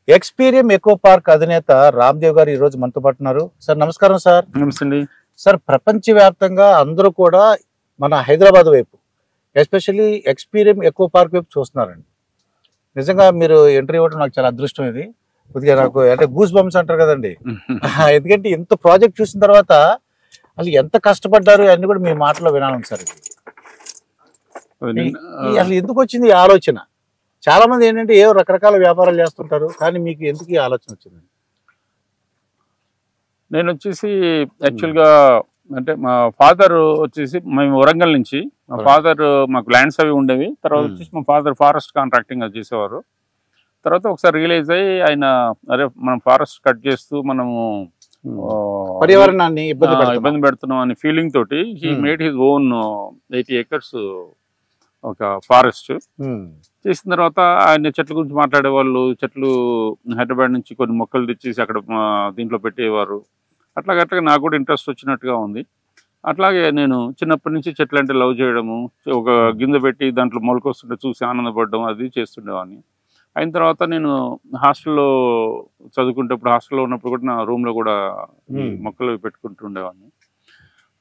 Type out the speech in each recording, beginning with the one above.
Experium echo park అధినేత రామ్దేవ్ గారు ఈ రోజు మనతో పాటు ఉన్నారు. సార్ నమస్కారం. సార్ నమస్తే. సార్ ప్రపంచవ్యాప్తంగా అందరూ కూడా మన హైదరాబాద్ వైపు ఎస్పెషల్లీ ఎక్స్పీరియం ఎకో పార్క్ వైపు చూస్తున్నారండి. నిజంగా మీరు ఎంట్రీ ఇవ్వడం నాకు చాలా అదృష్టం. ఇది కొద్దిగా నాకు అంటే గూస్ బంప్స్ అంటారు కదండి. ఎందుకంటే ఇంత ప్రాజెక్ట్ చూసిన తర్వాత అసలు ఎంత కష్టపడ్డారు అన్ని కూడా మీ మాటలో వినాలి సార్. అసలు ఎందుకు వచ్చింది ఈ ఆలోచన? చాలా మంది ఏంటంటే ఏవో రకరకాల వ్యాపారాలు చేస్తుంటారు, కానీ మీకు ఎందుకు ఈ ఆలోచన వచ్చింది? నేను వచ్చేసి యాక్చువల్గా అంటే మా ఫాదర్ వచ్చేసి మేము వరంగల్ నుంచి, మా ఫాదర్ మాకు ల్యాండ్స్ అవి ఉండేవి. తర్వాత వచ్చేసి మా ఫాదర్ ఫారెస్ట్ కాంట్రాక్టింగ్ అది చేసేవారు. తర్వాత ఒకసారి రియలైజ్ అయ్యి ఆయన అరే మనం ఫారెస్ట్ కట్ చేస్తూ మనము పర్యావరణాన్ని ఇబ్బంది పెడుతున్నాం అనే ఫీలింగ్ తోటి he made his own 80 acres ఒక ఫారెస్ట్ చేసిన తర్వాత ఆయన చెట్ల గురించి మాట్లాడేవాళ్ళు. చెట్లు హైదరాబాద్ నుంచి కొన్ని మొక్కలు తెచ్చేసి అక్కడ దీంట్లో పెట్టేవారు. అట్లాగట్లా నాకు కూడా ఇంట్రెస్ట్ వచ్చినట్టుగా ఉంది. అట్లాగే నేను చిన్నప్పటి నుంచి చెట్లు అంటే లవ్ చేయడము, ఒక గింజ పెట్టి దాంట్లో మొలకొస్తుంటే చూసి ఆనందపడడం అది చేస్తుండేవాడిని. అయిన తర్వాత నేను హాస్టల్లో చదువుకుంటప్పుడు, హాస్టల్లో ఉన్నప్పుడు కూడా నా రూమ్లో కూడా మొక్కలు పెట్టుకుంటుండేవాడిని.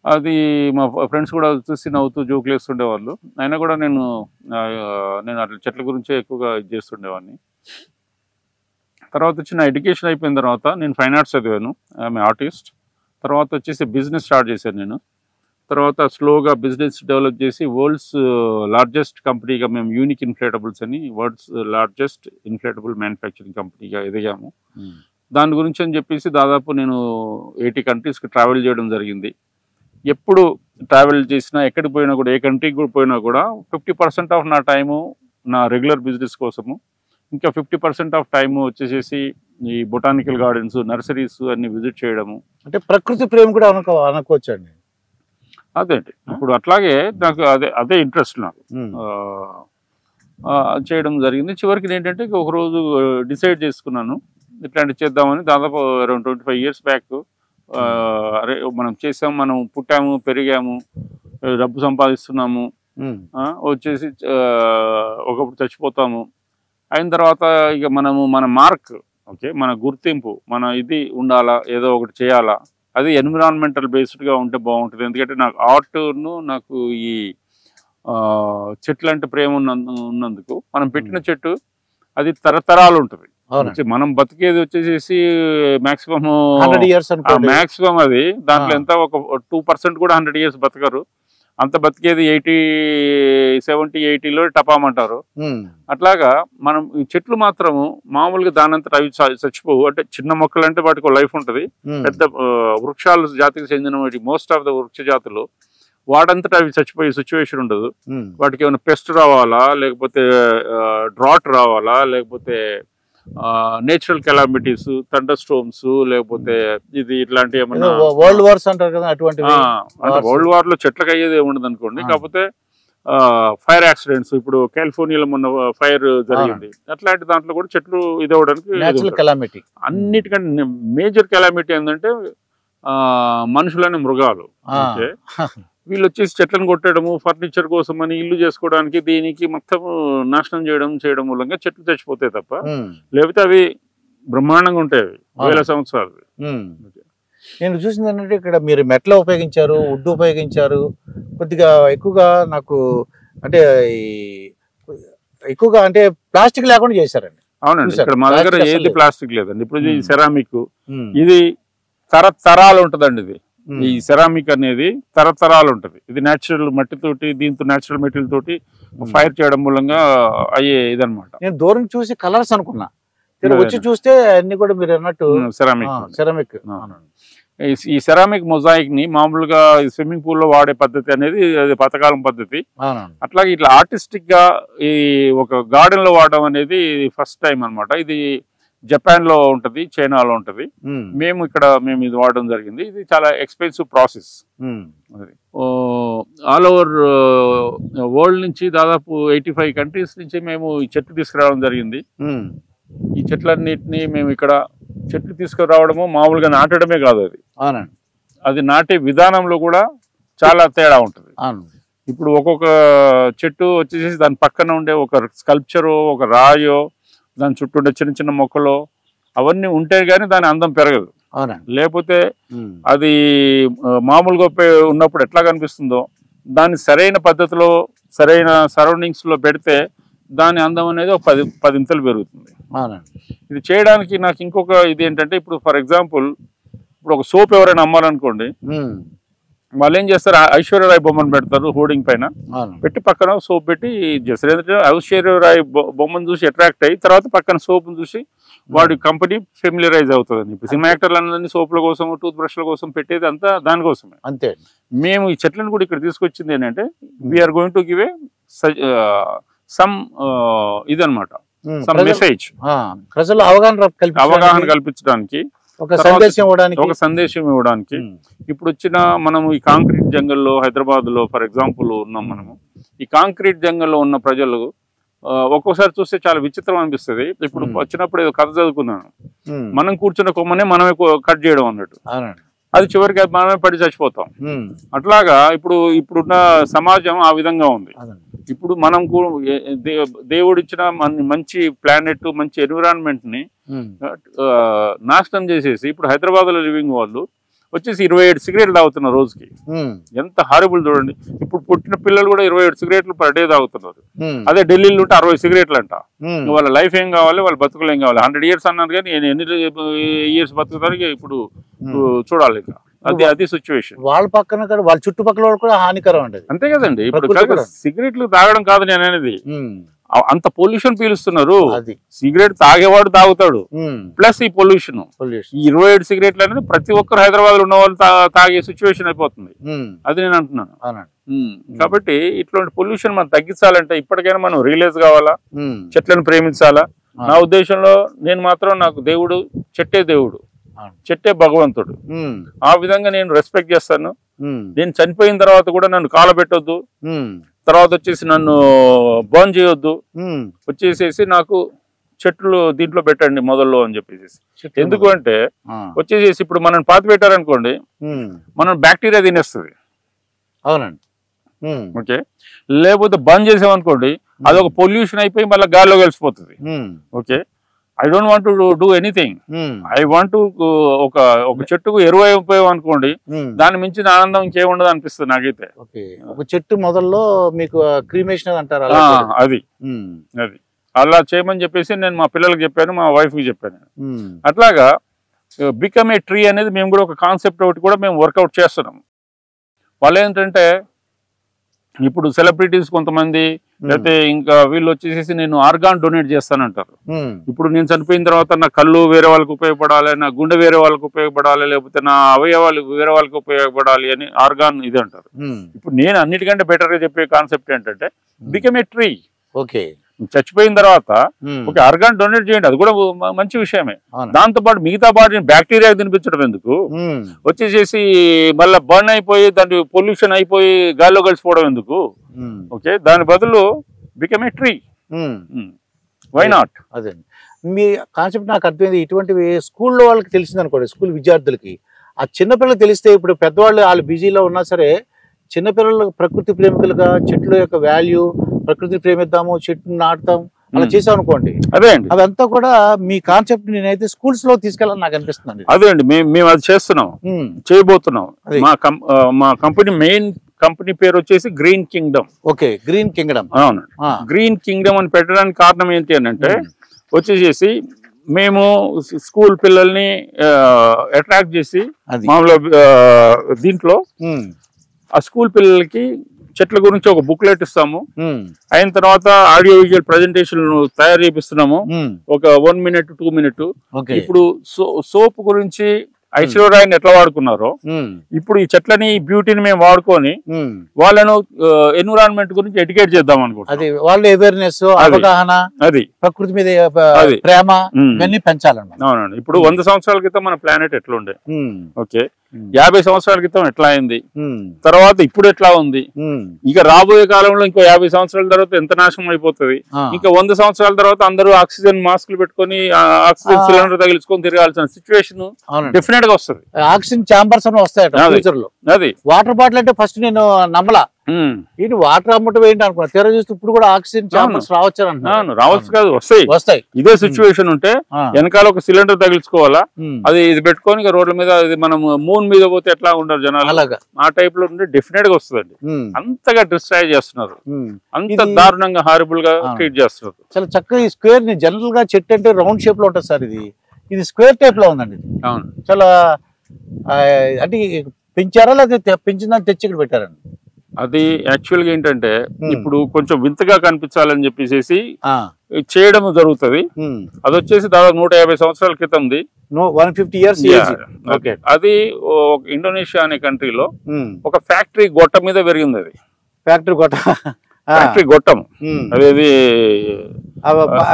అది మా ఫ్రెండ్స్ కూడా చూసి నవ్వుతూ జోకులు వేస్తుండేవాళ్ళు. అయినా కూడా నేను అట్లా చెట్ల గురించే ఎక్కువగా ఇది చేస్తుండేవాడిని. తర్వాత వచ్చి నా ఎడ్యుకేషన్ అయిపోయిన తర్వాత నేను ఫైన్ ఆర్ట్స్ చదివాను, ఐఎమ్ ఆర్టిస్ట్. తర్వాత వచ్చేసి బిజినెస్ స్టార్ట్ చేశాను నేను. తర్వాత స్లోగా బిజినెస్ డెవలప్ చేసి వరల్డ్స్ లార్జెస్ట్ కంపెనీగా మేము యూనిక్ ఇన్ఫ్లేటబుల్స్ అని వరల్డ్స్ లార్జెస్ట్ ఇన్ఫ్లేటబుల్ మ్యానుఫ్యాక్చరింగ్ కంపెనీగా ఎదిగాము. దాని గురించి అని చెప్పేసి దాదాపు నేను 80 countries ట్రావెల్ చేయడం జరిగింది. ఎప్పుడు ట్రావెల్ చేసినా, ఎక్కడికి పోయినా కూడా, ఏ కంట్రీకి కూడా పోయినా కూడా 50% ఆఫ్ నా టైము నా రెగ్యులర్ బిజినెస్ కోసము, ఇంకా 50% ఆఫ్ టైము వచ్చేసేసి ఈ బొటానికల్ గార్డెన్స్, నర్సరీస్ అన్ని విజిట్ చేయడము. అంటే ప్రకృతి ప్రేమ కూడా అనుకోవచ్చండి. అదేంటి ఇప్పుడు అట్లాగే నాకు అదే ఇంట్రెస్ట్ నాకు చేయడం జరిగింది. చివరికి ఏంటంటే ఒకరోజు డిసైడ్ చేసుకున్నాను ఇట్లాంటి చేద్దామని. దాదాపు అరౌండ్ 25 years బ్యాక్ అరే మనం చేసాము, మనం పుట్టాము, పెరిగాము, డబ్బు సంపాదిస్తున్నాము, వచ్చేసి ఒకప్పుడు చచ్చిపోతాము. అయిన తర్వాత ఇక మన మార్క్, ఓకే, మన గుర్తింపు, మన ఇది ఉండాలా, ఏదో ఒకటి చేయాలా. అది ఎన్విరాన్మెంటల్ బేస్డ్గా ఉంటే బాగుంటుంది. ఎందుకంటే నాకు ఆర్ట్ను, నాకు ఈ చెట్లు అంటే ప్రేమ ఉన్నందుకు మనం పెట్టిన చెట్టు అది తరతరాలు ఉంటుంది. మనం బతికేది వచ్చేసేసి మాక్సిమం 100 years మాక్సిమం. అది దాంట్లో ఎంత ఒక 2% కూడా 100 years బతకరు. అంత బతికేది 80, 70, 80లో టపామంటారు. అట్లాగా మనం ఈ చెట్లు మాత్రము మామూలుగా దానంతట అవి చచ్చిపోవు. అంటే చిన్న మొక్కలు అంటే వాటికి లైఫ్ ఉంటుంది. పెద్ద వృక్షాలు జాతికి చెందిన మోస్ట్ ఆఫ్ ద వృక్ష జాతులు వాటంతటా అవి చచ్చిపోయే సిచ్యువేషన్ ఉండదు. వాటికి ఏమైనా పెస్ట్ రావాలా, లేకపోతే డ్రాట్ రావాలా, లేకపోతే నేచురల్ కెలామిటీస్, థండర్ స్టోమ్స్, లేకపోతే ఇది ఇట్లాంటి ఏమన్నా వరల్డ్ వార్స్ అంటారు కదా, అటువంటి అంటే వరల్డ్ వార్ లో చెట్లకు అయ్యేది ఏముండదు అనుకోండి. కాకపోతే ఫైర్ యాక్సిడెంట్స్, ఇప్పుడు కాలిఫోర్నియాలో మొన్న ఫైర్ జరిగింది, అట్లాంటి దాంట్లో కూడా చెట్లు ఇది అవ్వడానికి అన్నిటికంటే మేజర్ కెలామిటీ ఏంటంటే మనుషులని మృగాలు. వీళ్ళు వచ్చేసి చెట్లను కొట్టడము, ఫర్నిచర్ కోసం అని, ఇల్లు చేసుకోవడానికి, దీనికి మొత్తం నాశనం చేయడం మూలంగా చెట్లు చచ్చిపోతాయి తప్ప, లేకపోతే అవి బ్రహ్మాండంగా ఉంటాయి, వేల సంవత్సరాలు. నేను చూసింది ఏంటంటే ఇక్కడ మీరు మెట్ల ఉపయోగించారు, వుడ్ ఉపయోగించారు, కొద్దిగా ఎక్కువగా నాకు అంటే ఎక్కువగా అంటే ప్లాస్టిక్ లేకుండా చేశారండి. అవునండి, ఇక్కడ మా దగ్గర ఏది ప్లాస్టిక్ లేదండి. ఇప్పుడు ఇది సెరామిక్, ఇది తరతరాలు ఉంటుందండి. ఇది ఈ సెరామిక్ అనేది తరతరాలు ఉంటుంది. ఇది న్యాచురల్ మట్టితోటి, దీంతో న్యాచురల్ మెటీరియల్ తోటి ఫైర్ చేయడం మూలంగా అయ్యే ఇదనమాట. నేను దూరం చూసి కలర్స్ అనుకున్నా, వచ్చి చూస్తే అన్ని కూడా మీరు అన్నట్టు సెరామిక్. ఈ సెరామిక్ మొజాయిక్ ని మామూలుగా స్విమ్మింగ్ పూల్ లో వాడే పద్ధతి అనేది అది పాతకాలం పద్ధతి. అట్లాగే ఇట్లా ఆర్టిస్టిక్ గా ఈ ఒక గార్డెన్ లో వాడడం అనేది ఫస్ట్ టైం అనమాట. ఇది జపాన్ లో ఉంటది, చైనాలో ఉంటది. మేము ఇది వాడడం జరిగింది. ఇది చాలా expensive process. All over world నుంచి దాదాపు 85 countries నుంచి మేము ఈ చెట్లు తీసుకురావడం జరిగింది. ఈ చెట్లన్నిటిని మేము ఇక్కడ చెట్లు తీసుకురావడము మామూలుగా నాటడమే కాదు, అది నాటే విధానంలో కూడా చాలా తేడా ఉంటుంది. ఇప్పుడు ఒక్కొక్క చెట్టు వచ్చేసి దాని పక్కన ఉండే ఒక స్కల్ప్చరో, ఒక రాయో, దాని చుట్టూ ఉండే చిన్న చిన్న మొక్కలు అవన్నీ ఉంటే గానీ దాని అందం పెరగదు. లేకపోతే అది మామూలుగా ఉన్నప్పుడు ఎట్లా కనిపిస్తుందో దాన్ని సరైన పద్ధతిలో సరైన సరౌండింగ్స్ లో పెడితే దాని అందం అనేది ఒక 10 ఇంతలు పెరుగుతుంది. ఇది చేయడానికి నాకు ఇంకొక ఇది ఏంటంటే, ఇప్పుడు ఫర్ ఎగ్జాంపుల్ ఇప్పుడు ఒక సోప్ ఎవరైనా అమ్మాలనుకోండి, వాళ్ళు ఏం చేస్తారు, ఐశ్వర్యరాయ్ బొమ్మను పెడతారు హోర్డింగ్ పైన పెట్టి, పక్కన సోప్ పెట్టి చేస్తారు. ఎందుకంటే ఐశ్వర్యరాయ్ బొమ్మను చూసి అట్రాక్ట్ అయ్యి తర్వాత పక్కన సోప్ను చూసి వాడి కంపెనీ ఫెమిలియరైజ్ అవుతుంది. ఇప్పుడు సినిమా యాక్టర్లు అందరినీ సోప్ల కోసం టూత్ బ్రష్ల కోసం పెట్టేది అంతా దానికోసమే. అంతే. మేము ఈ చెట్లను కూడా ఇక్కడ తీసుకొచ్చింది ఏంటంటే, we are going to give a some ఇదనమాట, సమ్ మెసేజ్, ప్రజల్లో అవగాహన కల్పించడానికి, ఒక సందేశం ఇవ్వడానికి. ఇప్పుడు వచ్చిన మనం ఈ కాంక్రీట్ జంగల్లో హైదరాబాద్ లో ఫర్ ఎగ్జాంపుల్ ఉన్నాం. మనము ఈ కాంక్రీట్ జంగల్లో ఉన్న ప్రజలు ఒక్కోసారి చూస్తే చాలా విచిత్రం అనిపిస్తుంది. ఇప్పుడు వచ్చినప్పుడు ఏదో కథ చదువుకున్నాను, మనం కూర్చున్న కొమ్మనే మనమే కట్ చేయడం అన్నట్టు, అది చివరికి మనమే పడి చచ్చిపోతాం. అట్లాగా ఇప్పుడున్న సమాజం ఆ విధంగా ఉంది. ఇప్పుడు మనం దేవుడిచ్చిన మంచి ప్లానెట్, మంచి ఎన్విరాన్మెంట్ ని నాశనం చేసేసి ఇప్పుడు హైదరాబాద్ లో లివింగ్ వాళ్ళు వచ్చేసి 27 సిగరెట్లు తాగుతున్నారు రోజుకి. ఎంత హారిబుల్ చూడండి. ఇప్పుడు పుట్టిన పిల్లలు కూడా 27 సిగరెట్లు పర్ డే తాగుతున్నారు. అదే ఢిల్లీలో ఉంటే 60 సిగరెట్లు అంట. వాళ్ళ లైఫ్ ఏం కావాలి, వాళ్ళ బతుకులు ఏం కావాలి. 100 years అన్నారు కానీ ఎన్ని ఇయర్స్ బతుకుతానికి ఇప్పుడు చూడాలి. ఇంకా అది సిచ్యువేషన్. వాళ్ళ పక్కన వాళ్ళ చుట్టుపక్కల వాళ్ళు కూడా హానికరం అండి. అంతే కదండి. ఇప్పుడు సిగరెట్లు తాగడం కాదు నేను అనేది, అంత పొల్యూషన్ పీలుస్తున్నారు. సిగరెట్ తాగేవాడు తాగుతాడు, ప్లస్ ఈ పొల్యూషన్. ఈ 27 సిగరెట్లు అనేది ప్రతి ఒక్కరు హైదరాబాద్ లో ఉన్న వాళ్ళు తాగే సిచ్యువేషన్ అయిపోతుంది. అది నేను అంటున్నాను. కాబట్టి ఇట్లాంటి పొల్యూషన్ మనం తగ్గించాలంటే ఇప్పటికైనా మనం రియలైజ్ కావాలా, చెట్లను ప్రేమించాలా. నా ఉద్దేశంలో నేను మాత్రం, నాకు దేవుడు చెట్టే దేవుడు, చెట్టే భగవంతుడు. ఆ విధంగా నేను రెస్పెక్ట్ చేస్తాను. నేను చనిపోయిన తర్వాత కూడా నన్ను కాలబెట్టొద్దు, తర్వాత వచ్చేసి నన్ను బర్న్ చేయొద్దు, వచ్చేసేసి నాకు చెట్లు దీంట్లో పెట్టండి మొదల్లో అని చెప్పేసి. ఎందుకు అంటే వచ్చేసేసి ఇప్పుడు మనం పాతి పెట్టారనుకోండి, మనం బ్యాక్టీరియా తినేస్తుంది. అవునండి. ఓకే. లేకపోతే బర్న్ చేసామనుకోండి, అదొక పొల్యూషన్ అయిపోయి మళ్ళీ గాల్లో కలిసిపోతుంది. Okay. I don't want to do anything. I want to ఒక చెట్టుకు ఎరువు అయిపోయాం అనుకోండి, దాని మించిన ఆనందం ఇంకేముండదు అనిపిస్తుంది నాకైతే. ఒక చెట్టు మొదల్లో మీకు క్రీమేషన్ అంటారు, అది అలా చేయమని చెప్పేసి నేను మా పిల్లలకి చెప్పాను, మా వైఫ్ కి చెప్పాను. అట్లాగా బికమ్ ఏ ట్రీ అనేది మేము కూడా ఒక కాన్సెప్ట్ ఒకటి కూడా మేము వర్కౌట్ చేస్తున్నాం. వాళ్ళు ఏంటంటే ఇప్పుడు సెలబ్రిటీస్ కొంతమంది, లేకపోతే ఇంకా వీళ్ళు వచ్చేసి నేను ఆర్గాన్ డొనేట్ చేస్తానంటారు. ఇప్పుడు నేను చనిపోయిన తర్వాత నా కళ్ళు వేరే వాళ్ళకి ఉపయోగపడాలి, నా గుండె వేరే వాళ్ళకి ఉపయోగపడాలి, లేకపోతే నా అవయవాలు వేరే వాళ్ళకి ఉపయోగపడాలి అని ఆర్గాన్ ఇది అంటారు. ఇప్పుడు నేను అన్నిటికంటే బెటర్ గా చెప్పే కాన్సెప్ట్ ఏంటంటే బికమ్ ఏ ట్రీ. ఓకే. చచ్చిపోయిన తర్వాత ఒక ఆర్గాన్ డొనేట్ చేయండి, అది కూడా మంచి విషయమే. దాంతో పాటు మిగతా బాడీని బ్యాక్టీరియా తినిపించడం ఎందుకు, వచ్చేసేసి మళ్ళీ బర్న్ అయిపోయి దాని పొల్యూషన్ అయిపోయి గాల్లో కలిసిపోవడం ఎందుకు. ఓకే. దాని బదులు become a tree, why not. అదే మీ కాన్సెప్ట్ నాకు అర్థమైంది. ఇటువంటివి స్కూల్లో వాళ్ళకి తెలిసింది అనుకోండి, స్కూల్ విద్యార్థులకి. ఆ చిన్నపిల్లలకు తెలిస్తే, ఇప్పుడు పెద్దవాళ్ళు వాళ్ళు బిజీలో ఉన్నా సరే చిన్నపిల్లలకు ప్రకృతి ప్రేమికులుగా చెట్ల యొక్క వాల్యూ, ప్రకృతిని ప్రేమిద్దాము, చెట్టును నాటుతాం అలా చేసాం అనుకోండి. అదే అండి, అదంతా కూడా మీ కాన్సెప్ట్ నేనైతే స్కూల్స్ లో తీసుకెళ్ళాలని నాకు అనిపిస్తుంది. అదే అండి, మేము అది చేస్తున్నాం, చేయబోతున్నాం. మా కంపెనీ మెయిన్ కంపెనీ పేరు వచ్చేసి green Kingdom. Okay. Green Kingdom. అవునండి. గ్రీన్ కింగ్డమ్ అని పెట్టడానికి కారణం ఏంటి అని అంటే, వచ్చేసేసి మేము స్కూల్ పిల్లల్ని అట్రాక్ట్ చేసి మామూలుగా దీంట్లో ఆ స్కూల్ పిల్లలకి చెట్ల గురించి ఒక బుక్లెట్ ఇస్తాము. అయిన తర్వాత ఆడియో విజువల్ ప్రెజెంటేషన్ తయారు చేపిస్తున్నాము, ఒక 1 minute 2 minute. ఇప్పుడు సోప్ గురించి ఐశ్వర్యాన్ని ఎట్లా వాడుకున్నారో, ఇప్పుడు ఈ చెట్లని బ్యూటీని మేము వాడుకొని వాళ్ళను ఎన్విరాన్మెంట్ గురించి ఎడ్యుకేట్ చేద్దాం అనుకుంటున్నాం. అది వాళ్ళ అవేర్నెస్, అవగాహన, అది ప్రకృతి మీద ప్రేమ ఇవన్నీ పెంచాలన్నమాట. అవునండి. ఇప్పుడు 100 సంవత్సరాల క్రితం మన ప్లానెట్ ఎట్లా ఉండే, ఓకే, 50 సంవత్సరాల క్రితం ఎట్లా అయింది, తర్వాత ఇప్పుడు ఎట్లా ఉంది, ఇక రాబోయే కాలంలో ఇంకో 50 సంవత్సరాల తర్వాత ఎంత నాశనం అయిపోతుంది, ఇంకా 100 సంవత్సరాల తర్వాత అందరూ ఆక్సిజన్ మాస్కులు పెట్టుకొని ఆక్సిజన్ సిలిండర్ తగిలించుకొని తిరగాల్సిన సిచ్యువేషన్ డెఫినెట్ డెఫినెట్ గా వస్తుంది. ఆక్సిజన్ ఛాంబర్స్ అని వస్తాయట ఫ్యూచర్ లో. అది వాటర్ బాటిల్ అంటే ఫస్ట్ నేను నమ్మలా, ఇది వాటర్ అమ్మటం ఏంటి అనుకున్నా, తెర చూస్తే ఇప్పుడు కూడా ఆక్సిజన్ ఛాంబర్స్ రావచ్చు అంటున్నాను. రావచ్చు కాదు, వస్తాయి. ఇదే సిచ్యువేషన్ ఉంటే వెనకాల ఒక సిలిండర్ తగిలించుకోవాలా, అది ఇది పెట్టుకొని రోడ్ల మీద మనం మూన్ మీద పోతే ఎట్లా ఉంటారు జనాలు, అలాగా ఆ టైప్ లో ఉంటే డెఫినెట్ గా వస్తుందండి. అంతగా డిస్ట్రాయ్ చేస్తున్నారు, అంత దారుణంగా హారిబుల్ గా ట్రీట్ చేస్తున్నారు. చాలా చక్కగా ఈ స్క్వేర్ ని జనరల్ గా చెట్టు అంటే రౌండ్ షేప్ లో ఉంటుంది సార్, ఇది స్క్వేర్ టైప్ లో ఉందండి. అవును, చాలా అంటే పెంచారా లేదా పెంచిందని తెచ్చి ఇక్కడ పెట్టారండి? అది యాక్చువల్ గా ఏంటంటే ఇప్పుడు కొంచెం వింతగా కనిపించాలని చెప్పేసి చేయడం జరుగుతుంది. అది వచ్చేసి దాదాపు 150 సంవత్సరాల క్రితంది, 150 years. అది ఇండోనేషియా అనే కంట్రీలో ఒక ఫ్యాక్టరీ గొట్ట మీద పెరిగింది. అది ఫ్యాక్టరీ గొట్టం, అదేది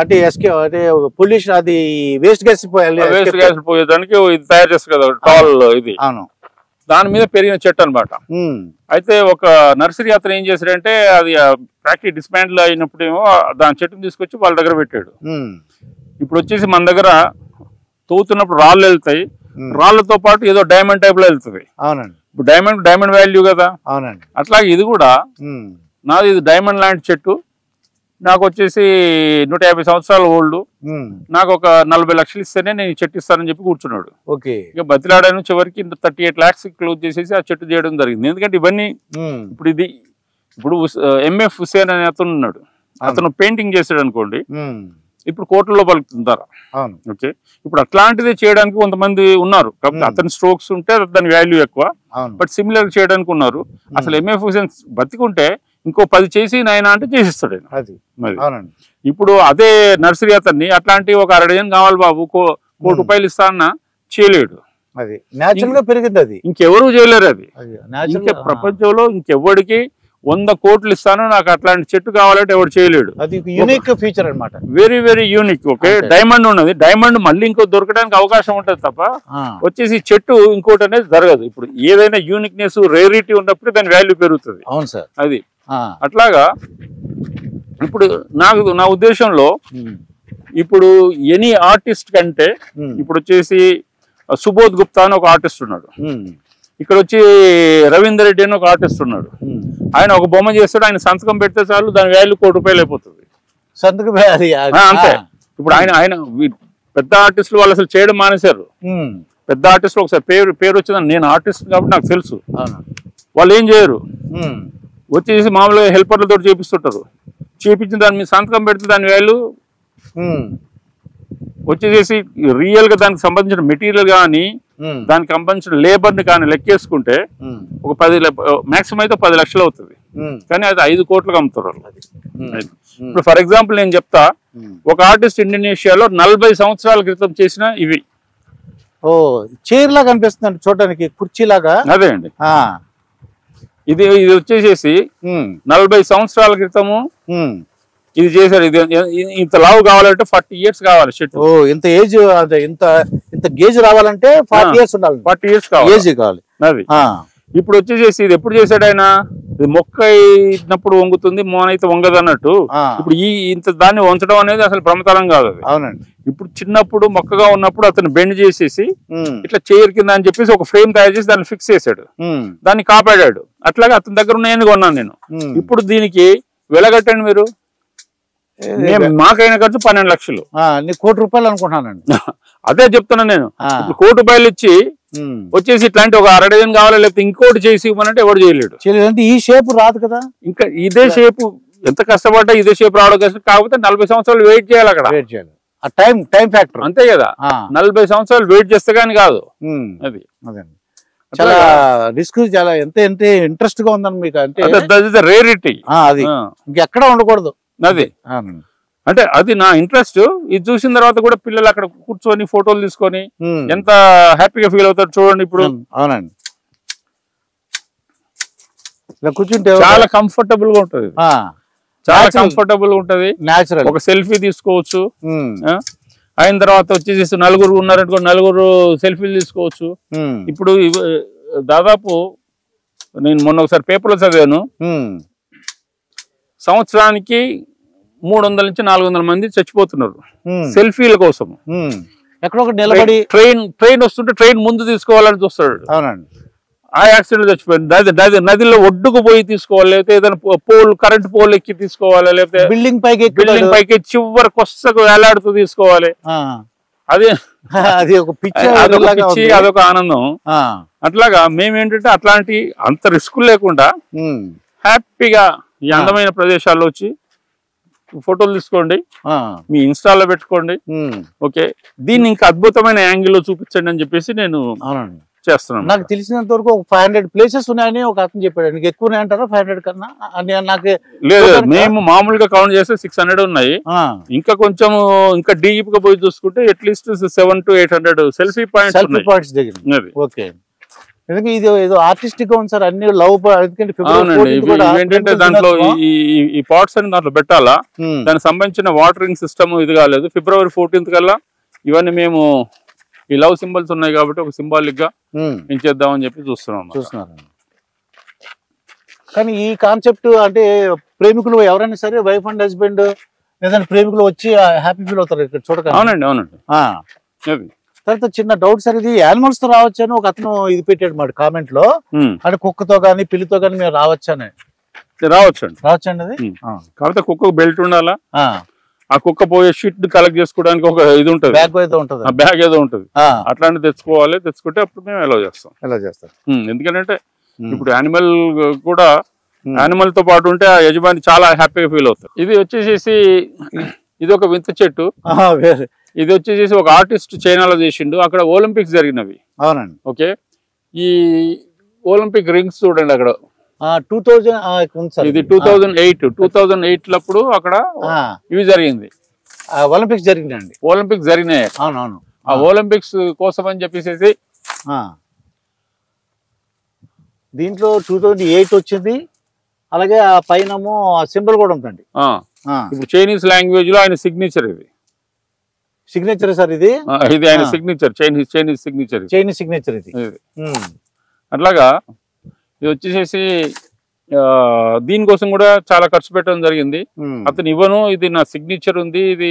అంటే పొల్యూషన్, అది వేస్ట్ గ్యాస్ పోయేదానికి ఇది తయారు చేస్తారు కదా టాల్, ఇది దాని మీద పెరిగిన చెట్టు అనమాట. అయితే ఒక నర్సరీ అతను ఏం చేశాడంటే, అది ఫ్యాక్టరీ డిస్మాండిల్ అయినప్పుడేమో దాని చెట్టును తీసుకొచ్చి వాళ్ళ దగ్గర పెట్టాడు. ఇప్పుడు వచ్చేసి మన దగ్గర తవ్వుతున్నప్పుడు రాళ్ళు వెళ్తాయి, రాళ్లతో పాటు ఏదో డైమండ్ టైప్ లో వెళ్తుంది. ఇప్పుడు డైమండ్ వాల్యూ కదా, అట్లాగే ఇది కూడా నాది, ఇది డైమండ్ లాంటి చెట్టు. నాకు వచ్చేసి 150 సంవత్సరాల ఓల్డ్, నాకు ఒక 40 లక్షలు ఇస్తేనే నేను చెట్టు ఇస్తానని చెప్పి కూర్చున్నాడు. ఇక బతిలాడాను, చివరికి 38 lakhs క్లోజ్ చేసేసి ఆ చెట్టు చేయడం జరిగింది. ఎందుకంటే ఇవన్నీ ఇప్పుడు ఎంఎఫ్ హుసేన్ అనే అతను ఉన్నాడు, అతను పెయింటింగ్ చేసాడు అనుకోండి, ఇప్పుడు కోట్లలో పలుకుతుంటారా. ఓకే, ఇప్పుడు అట్లాంటిదే చేయడానికి కొంతమంది ఉన్నారు, కాబట్టి అతని స్ట్రోక్స్ ఉంటే దాని వాల్యూ ఎక్కువ, బట్ సిమిలర్ చేయడానికి ఉన్నారు. అసలు ఎంఎఫ్ హుసేన్ బతికుంటే ఇంకో 10 చేసి నాయన అంటే చేసిస్తాడు ఆయన. ఇప్పుడు అదే నర్సరీ అతన్ని అట్లాంటి ఒక 60 డజన్ కావాలి బాబు, ₹1 కోటి ఇస్తానన్నా చేయలేడు. అది నేచురల్ గా పెరిగింది, అది ఇంకెవరు చేయలేరు. అది ఇంకా ప్రపంచంలో ఇంకెవరికి 100 కోట్లు ఇస్తాను నాకు అట్లాంటి చెట్టు కావాలంటే ఎవరు చేయలేడు. అది యూనిక్ ఫీచర్ అన్నమాట, very very unique. Okay, diamond ఉన్నది, డైమండ్ మళ్ళీ ఇంకో దొరకడానికి అవకాశం ఉంటది తప్ప వచ్చేసి చెట్టు ఇంకోటి అనేది జరగదు. ఇప్పుడు ఏదైనా యూనిక్నెస్ రేరిటీ ఉన్నప్పుడు దాని వాల్యూ పెరుగుతుంది. అవును సార్, అది అట్లాగా. ఇప్పుడు నా ఉద్దేశంలో ఇప్పుడు ఎనీ ఆర్టిస్ట్ కంటే ఇప్పుడు వచ్చేసి సుబోధ్ గుప్తా అని ఒక ఆర్టిస్ట్ ఉన్నాడు, ఇక్కడ వచ్చి రవీందర్ రెడ్డి అని ఒక ఆర్టిస్ట్ ఉన్నాడు. ఆయన ఒక బొమ్మ చేస్తాడు, ఆయన సంతకం పెడితే చాలు దాని వాల్యూ ₹1 అయిపోతుంది. సంతకం అంతే. ఇప్పుడు ఆయన పెద్ద ఆర్టిస్టులు వాళ్ళు అసలు చేయడం మానేశారు. పెద్ద ఆర్టిస్టులు ఒకసారి పేరు వచ్చిందని, నేను ఆర్టిస్ట్ కాబట్టి నాకు తెలుసు, వాళ్ళు ఏం చేయరు, వచ్చేసి మామూలుగా హెల్పర్లతో చేపిస్తుంటారు. చేపించిన దాని మీద సంతకం పెడితే దాని వాల్యూ వచ్చేసి రియల్ గా దానికి సంబంధించిన మెటీరియల్ కానీ దానికి సంబంధించిన లేబర్ ని కానీ లెక్కేసుకుంటే ఒక 10 మాక్సిమం అయితే 10 లక్షలు అవుతుంది. కానీ అది 5 కోట్లకు అమ్ముతారు. ఇప్పుడు ఫర్ ఎగ్జాంపుల్ నేను చెప్తా, ఒక ఆర్టిస్ట్ ఇండోనేషియాలో 40 సంవత్సరాల క్రితం చేసిన ఇవి. చైర్ లాగా అనిపిస్తుంది చూడడానికి, కుర్చీలాగా. అదే అండి, ఇది వచ్చేసేసి 40 సంవత్సరాల క్రితము ఇది చేశారు. ఇది ఇంత లావు కావాలంటే 40 years కావాలి చెట్టు. ఇంత ఏజ్, ఇంత గేజ్ రావాలంటే 40 years ఉండాలి, 40 years కావాలి, ఏజ్ కావాలి. అది ఇప్పుడు వచ్చేసేసి ఇది ఎప్పుడు చేశాడు ఆయన, ఇది మొక్క అయినప్పుడు వంగుతుంది, మోనైతే వంగదు అన్నట్టు. ఇప్పుడు ఇంత దాన్ని వంచడం అనేది అసలు ప్రమతలం కాదు. అది అవునండి. ఇప్పుడు చిన్నప్పుడు మొక్కగా ఉన్నప్పుడు అతను బెండ్ చేసేసి ఇట్లా చైర్ కింద అని చెప్పేసి ఒక ఫ్రేమ్ తయారు చేసి దాన్ని ఫిక్స్ చేశాడు, దాన్ని కాపాడాడు. అట్లాగే అతని దగ్గర ఉన్నాయని కొన్నాను నేను. ఇప్పుడు దీనికి వెలగట్టండి మీరు, మాకైన ఖర్చు 12 లక్షలు, ₹1 కోటి అనుకుంటున్నానండి. అదే చెప్తున్నా నేను. ఇప్పుడు ₹1 కోటి ఇచ్చి వచ్చేసి ఇట్లాంటి ఒక 60 డజన్ కావాలి, లేకపోతే ఇంకోటి చేసి ఇవ్వనంటే ఎవరు చేయలేడు. ఈ షేప్ రాదు కదా, ఇంకా ఇదే షేప్ ఎంత కష్టపడ్డా ఇదే షేప్ రావడం కష్టం. కాకపోతే 40 సంవత్సరాలు వెయిట్ చేయాలి, అక్కడ వెయిట్ చేయాలి, టైం ఫ్యాక్టర్ అంతే కదా. 40 సంవత్సరాలు వెయిట్ చేస్తే కానీ కాదు. అది చాలా రిస్క్, చాలా ఎంత ఇంట్రెస్ట్ గా ఉందని మీకు. అంటే రేరిటీ, అది ఇంకెక్కడ ఉండకూడదు. అది అంటే అది నా ఇంట్రెస్ట్. ఇది చూసిన తర్వాత కూడా పిల్లలు అక్కడ కూర్చొని ఫోటోలు తీసుకొని ఎంత హ్యాపీగా ఫీల్ అవుతారు చూడండి. ఇప్పుడు అవునండి, కూర్చుంటే చాలా కంఫర్టబుల్ గా ఉంటది, చాలా కంఫర్టబుల్ గా ఉంటది. నేచురల్ ఒక సెల్ఫీ తీసుకోవచ్చు. అయిన తర్వాత వచ్చేసి 4 ఉన్నారనుకో, 4 సెల్ఫీలు తీసుకోవచ్చు. ఇప్పుడు దాదాపు నేను మొన్న ఒకసారి పేపర్లో చదివాను, సంవత్సరానికి 300 నుంచి 400 మంది చచ్చిపోతున్నారు సెల్ఫీల కోసం. ఎక్కడో ఒకటి నిలబడి ట్రైన్ వస్తుంటే ట్రైన్ ముందు తీసుకోవాలని చూస్తాడు. అవునండి. ఆ యాక్సిడెంట్ చచ్చిపోయింది. నదిలో ఒడ్డుకు పోయి తీసుకోవాలి, లేకపోతే ఏదైనా కరెంట్ పోల్ ఎక్కి తీసుకోవాలి, లేకపోతే బిల్డింగ్ పైకి చివరి కొస్తకు వేలాడుతూ తీసుకోవాలి. అదే అది ఒక పిచ్చి, అదొక ఆనందం. అట్లాగా మేమేంటంటే అట్లాంటి అంత రిస్క్ లేకుండా హ్యాపీగా ఈ అందమైన ప్రదేశాల్లో వచ్చి ఫోటోలు తీసుకోండి, మీ ఇన్స్టాలో పెట్టుకోండి. ఓకే, దీన్ని ఇంకా అద్భుతమైన యాంగిల్లో చూపించండి అని చెప్పేసి నేను చేస్తున్నాను. నాకు తెలిసినంత వరకు ఒక 500 ప్లేసెస్ ఉన్నాయని ఒక అతను చెప్పాడు. నీకు ఎక్కువ అంటారా 500 కన్నా? నాకు లేదు, మేము మామూలుగా కౌంట్ చేస్తే 600 ఉన్నాయి. ఇంకా కొంచెం ఇంకా డీప్ గా పోయి చూసుకుంటే అట్లీస్ట్ 700 to 800 సెల్ఫీ పాయింట్స్ దగ్గర. ఓకే, ఎందుకంటే ఇది ఏదో ఆర్టిస్టిక్ గా ఉంది సార్, అన్ని లవ్. ఏంటంటే దాంట్లో ఈ పాట్స్ అని దాంట్లో పెట్టాలా, దానికి సంబంధించిన వాటరింగ్ సిస్టమ్ ఇది కాలేదు. February 14th కల్లా ఇవన్నీ మేము ఈ లవ్ సింబల్స్ ఉన్నాయి కాబట్టి ఒక సింబాలిక్ గా ఏం చేద్దామని చెప్పి చూస్తున్నారు. కానీ ఈ కాన్సెప్ట్ అంటే ప్రేమికులు ఎవరైనా సరే, వైఫ్ అండ్ హస్బెండ్ లేదంటే ప్రేమికులు వచ్చి హ్యాపీ ఫీల్ అవుతారు ఇక్కడ చూడక. అవునండి. తర్వాత చిన్న డౌట్ సార్, ఇది యానిమల్స్ తో రావచ్చు అని ఒక అతను ఇది పెట్టాడు మాట కామెంట్ లో. అంటే కుక్కతో గానీ పిల్లితో గానీ మీరు రావచ్చండి. రావచ్చండి అది. కాకపోతే కుక్కకు బెల్ట్ ఉండాలా, ఆ కుక్క పోయే షీట్ కలెక్ట్ చేసుకోవడానికి ఒక ఇది ఉంటుంది, బ్యాగ్ ఏదో ఉంటుంది, అట్లాంటి తెచ్చుకోవాలి. తెచ్చుకుంటే అప్పుడు మేము ఎలా చేస్తాం. ఎందుకంటే ఇప్పుడు యానిమల్ కూడా యానిమల్ తో పాటు ఉంటే ఆ యజమాని చాలా హ్యాపీగా ఫీల్ అవుతారు. ఇది వచ్చేసేసి ఇది ఒక వింత చెట్టు. ఇది వచ్చేసేసి ఒక ఆర్టిస్ట్ చైనాలో చేసిండు, అక్కడ ఒలింపిక్స్ జరిగినవి. అవునండి. ఓకే, ఈ ఒలింపిక్ రింగ్స్ చూడండి అక్కడ 2000 ఇది 2008 లప్పుడు అక్కడ ఇవి జరిగింది, ఒలింపిక్స్ జరిగినాయండి. ఒలింపిక్స్ జరిగినాయి. అవునవును. ఆ ఒలింపిక్స్ కోసం అని చెప్పేసి దీంట్లో 2008 వచ్చింది. అలాగే ఆ పైన సింబల్ కూడా ఉందండి. ఇప్పుడు చైనీస్ లాంగ్వేజ్ లో ఆయన సిగ్నేచర్, ఇది సిగ్నేచర్ సార్. ఇది ఆయన సిగ్నేచర్, చైనీస్ సిగ్నేచర్ ఇది. అట్లాగా ఇది వచ్చేసేసి దీనికోసం కూడా చాలా ఖర్చు పెట్టడం జరిగింది. అతను ఇవ్వను, ఇది నా సిగ్నేచర్ ఉంది, ఇది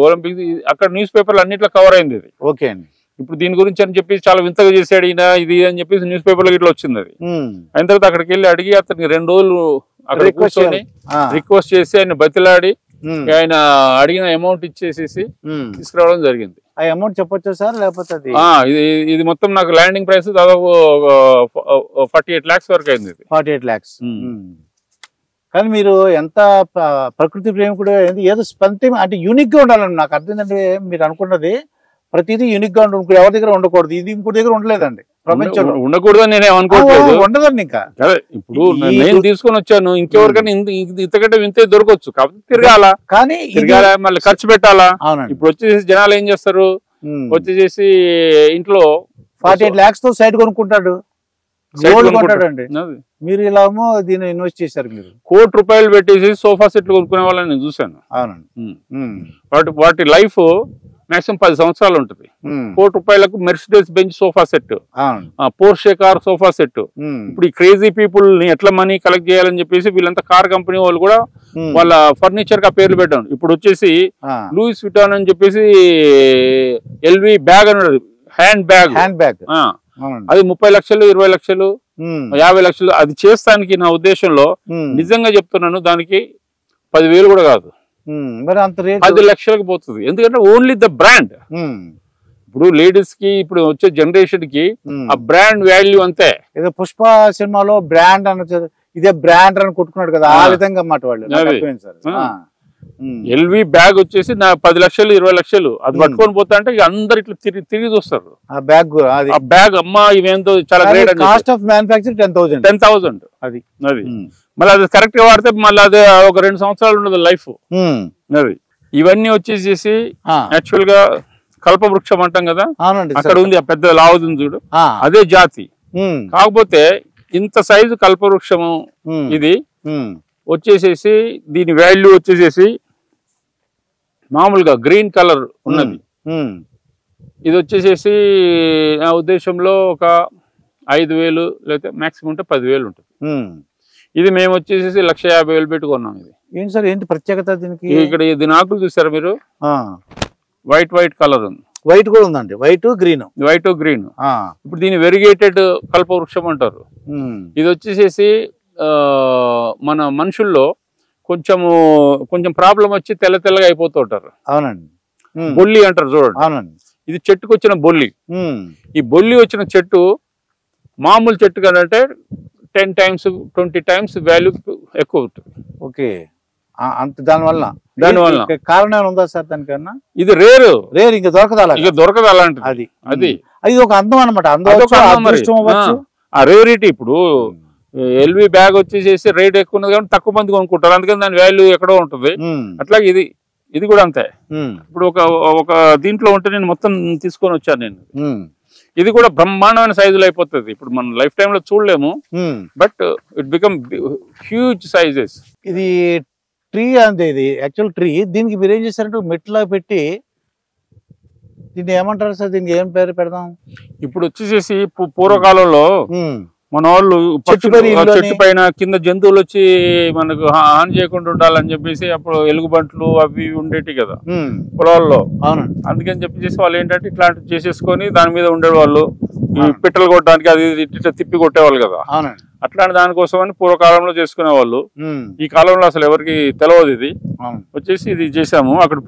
ఒలింపిక్, అక్కడ న్యూస్ పేపర్లు అన్నిట్లో కవర్ అయింది ఇది. ఓకే అండి. ఇప్పుడు దీని గురించి అని చెప్పి చాలా వింతగా చేశాడు ఈయన ఇది అని చెప్పేసి న్యూస్ పేపర్లో ఇట్లా వచ్చింది. అది అయిన తర్వాత అక్కడికి వెళ్ళి అడిగి అతనికి 2 రోజులు అక్కడ కూర్చొని రిక్వెస్ట్ చేసి ఆయన బతిలాడి ఆయన అడిగిన అమౌంట్ ఇచ్చేసేసి తీసుకురావడం జరిగింది. ఆ అమౌంట్ చెప్పొచ్చా సార్? లేకపోతే ఇది మొత్తం నాకు ల్యాండింగ్ ప్రైస్ దాదాపు 48 lakhs వరకు అయింది. 48 lakhs. కానీ మీరు ఎంత ప్రకృతి ప్రేమికుడు, ఏదో స్పందన అంటే యూనిక్ గా ఉండాలండి. నాకు అర్థం ఏంటంటే మీరు అనుకున్నది ప్రతిదీ యూనిక్ గా ఉంటుంది, ఎవరి దగ్గర ఉండకూడదు. ఇది ఇంకోటి దగ్గర ఉండలేదండి ప్రపంచంలో. ఉండకూడదని నేనేం అనుకోవట్లేదు, ఉండదండి. ఇంకా ఇప్పుడు నేను తీసుకొని వచ్చాను, ఇంకెవరికైనా ఇంతకంటే వింతే దొరకవచ్చు. కాబట్టి తిరగాల, కానీ తిరగాల, మళ్ళీ ఖర్చు పెట్టాలా. ఇప్పుడు వచ్చేసి జనాలు ఏం చేస్తారు, వచ్చేసి ఇంట్లో 48 lakhs తో సైట్ కొనుక్కుంటాడు, కొంటాడండి. మీరు ఇలా దీన్ని ఇన్వెస్ట్ చేశారు. మీరు ₹1 కోటి పెట్టేసి సోఫా సెట్లు కొనుక్కునే వాళ్ళని నేను చూసాను. అవునండి. వాటి లైఫ్ మాక్సిమం 10 సంవత్సరాలు ఉంటుంది. ₹1 Mercedes bench sofa set, Porsche car sofa set. ఇప్పుడు ఈ క్రేజీ పీపుల్ ని ఎట్లా మనీ కలెక్ట్ చేయాలని చెప్పేసి వీళ్ళంతా కార్ కంపెనీ వాళ్ళు కూడా వాళ్ళ ఫర్నిచర్ కి ఆ పేర్లు పెట్టాను. ఇప్పుడు వచ్చేసి లూయిస్ విటాన్ అని చెప్పేసి ఎల్వి బ్యాగ్ అన్నది, హ్యాండ్ బ్యాగ్ అది 30 లక్షలు, 20 లక్షలు, 50 లక్షలు. అది చేస్తానికి నా ఉద్దేశంలో నిజంగా చెప్తున్నాను, దానికి 10,000 కూడా కాదు, మరి అంత రేట్ 10 లక్షలకు పోతుంది. ఎందుకంటే ఓన్లీ ద బ్రాండ్. ఇప్పుడు లేడీస్ కి, ఇప్పుడు వచ్చే జనరేషన్ కి ఆ బ్రాండ్ వాల్యూ అంతే. ఏదో పుష్ప సినిమాలో బ్రాండ్ అని, ఇదే బ్రాండ్ అని కొట్టుకున్నాడు కదా, ఆ విధంగా అన్నమాట వాళ్ళు. ఎల్వి బ్యాగ్ వచ్చేసి నా 10 లక్షలు, 20 లక్షలు. అది పట్టుకొని పోతా అంటే అందరు ఇట్లా తిరిగి చూస్తారు. ఆ బ్యాగ్ అమ్మా ఇవేంతో చాలా గ్రేట్. Cost of manufacture 10,000. అది మళ్ళీ అది కరెక్ట్ గా వాడితే మళ్ళీ అది ఒక 2 సంవత్సరాలు ఉండదు లైఫ్. అది ఇవన్నీ వచ్చేసేసి యాక్చువల్ గా కల్పవృక్షం అంటాం కదా, అక్కడ ఉంది ఆ పెద్ద లావుది చూడు, అదే జాతి. కాకపోతే ఇంత సైజు కల్పవృక్షము ఇది వచ్చేసేసి దీని వాల్యూ వచ్చేసేసి మామూలుగా గ్రీన్ కలర్ ఉన్నది. ఇది వచ్చేసేసి నా ఉద్దేశంలో ఒక 5,000 లేకపోతే మాక్సిమం ఉంటే 10,000 ఉంటుంది. ఇది మేము వచ్చేసేసి 1,50,000 పెట్టుకున్నాం. ఇది ఏంటి సార్, ఏంటి ప్రత్యేకత దీనికి? ఇక్కడ దీని ఆకులు చూసారా మీరు, వైట్ కలర్ ఉంది. వైట్ కూడా ఉందండి, వైట్ గ్రీన్. ఇప్పుడు దీని వెరిగేటెడ్ కల్పవృక్షం అంటారు. ఇది వచ్చేసేసి మన మనుషుల్లో కొంచెం ప్రాబ్లం వచ్చి తెల్లగా అయిపోతుంటారు. అవునండి. బొల్లి అంటారు చూడండి. అవునండి. ఇది చెట్టుకు వచ్చిన బొల్లి. ఈ బొల్లి వచ్చిన చెట్టు మామూలు చెట్టు కంటే 10 times 20 times వాల్యూ ఎక్కువ అవుతుంది. ఓకే, అంత దానివల్ల కారణం ఉందా సార్ దానికన్నా? ఇది రేర్ ఇంకా దొరకదు అలాంటిది. అది ఒక అందం అనమాట. ఆ రేరిటీ ఇప్పుడు ఎల్వి బ్యాగ్ వచ్చేసేసి రేట్ ఎక్కువ ఉన్నది కాబట్టి తక్కువ మంది కొనుక్కుంటారు, అందుకని దాని వాల్యూ ఎక్కడో ఉంటుంది. అట్లాగే ఇది కూడా అంతే. ఇప్పుడు ఒక దీంట్లో ఉంటే నేను మొత్తం తీసుకొని వచ్చాను నేను. ఇది కూడా బ్రహ్మాండమైన సైజులో అయిపోతుంది. ఇప్పుడు మనం లైఫ్ టైమ్ లో చూడలేము, but it become huge sizes. ఇది ట్రీ అంతే, ఇది యాక్చువల్ ట్రీ. దీనికి మీరు ఏం చేశారంటే మెట్లా పెట్టి దీన్ని ఏమంటారు సార్? దీనికి ఏం పేరు పెడదాం? ఇప్పుడు వచ్చేసేసి పూర్వకాలంలో మన వాళ్ళు చెట్టు పైన కింద జంతువులు వచ్చి మనకు హాని చేయకుండా ఉండాలని చెప్పేసి అప్పుడు ఎలుగుబంట్లు అవి ఉండేటి కదా పొలాల్లో. అందుకని చెప్పేసి వాళ్ళు ఏంటంటే ఇట్లాంటివి చేసేసుకొని దాని మీద ఉండేవాళ్ళు. ఈ పిట్టలు కొట్టడానికి అది తిప్పి కొట్టేవాళ్ళు కదా. అట్లాంటి దానికోసం అని పూర్వకాలంలో చేసుకునేవాళ్ళు. ఈ కాలంలో అసలు ఎవరికి తెలియదు. ఇది వచ్చేసి ఇది చేసాము. అక్కడ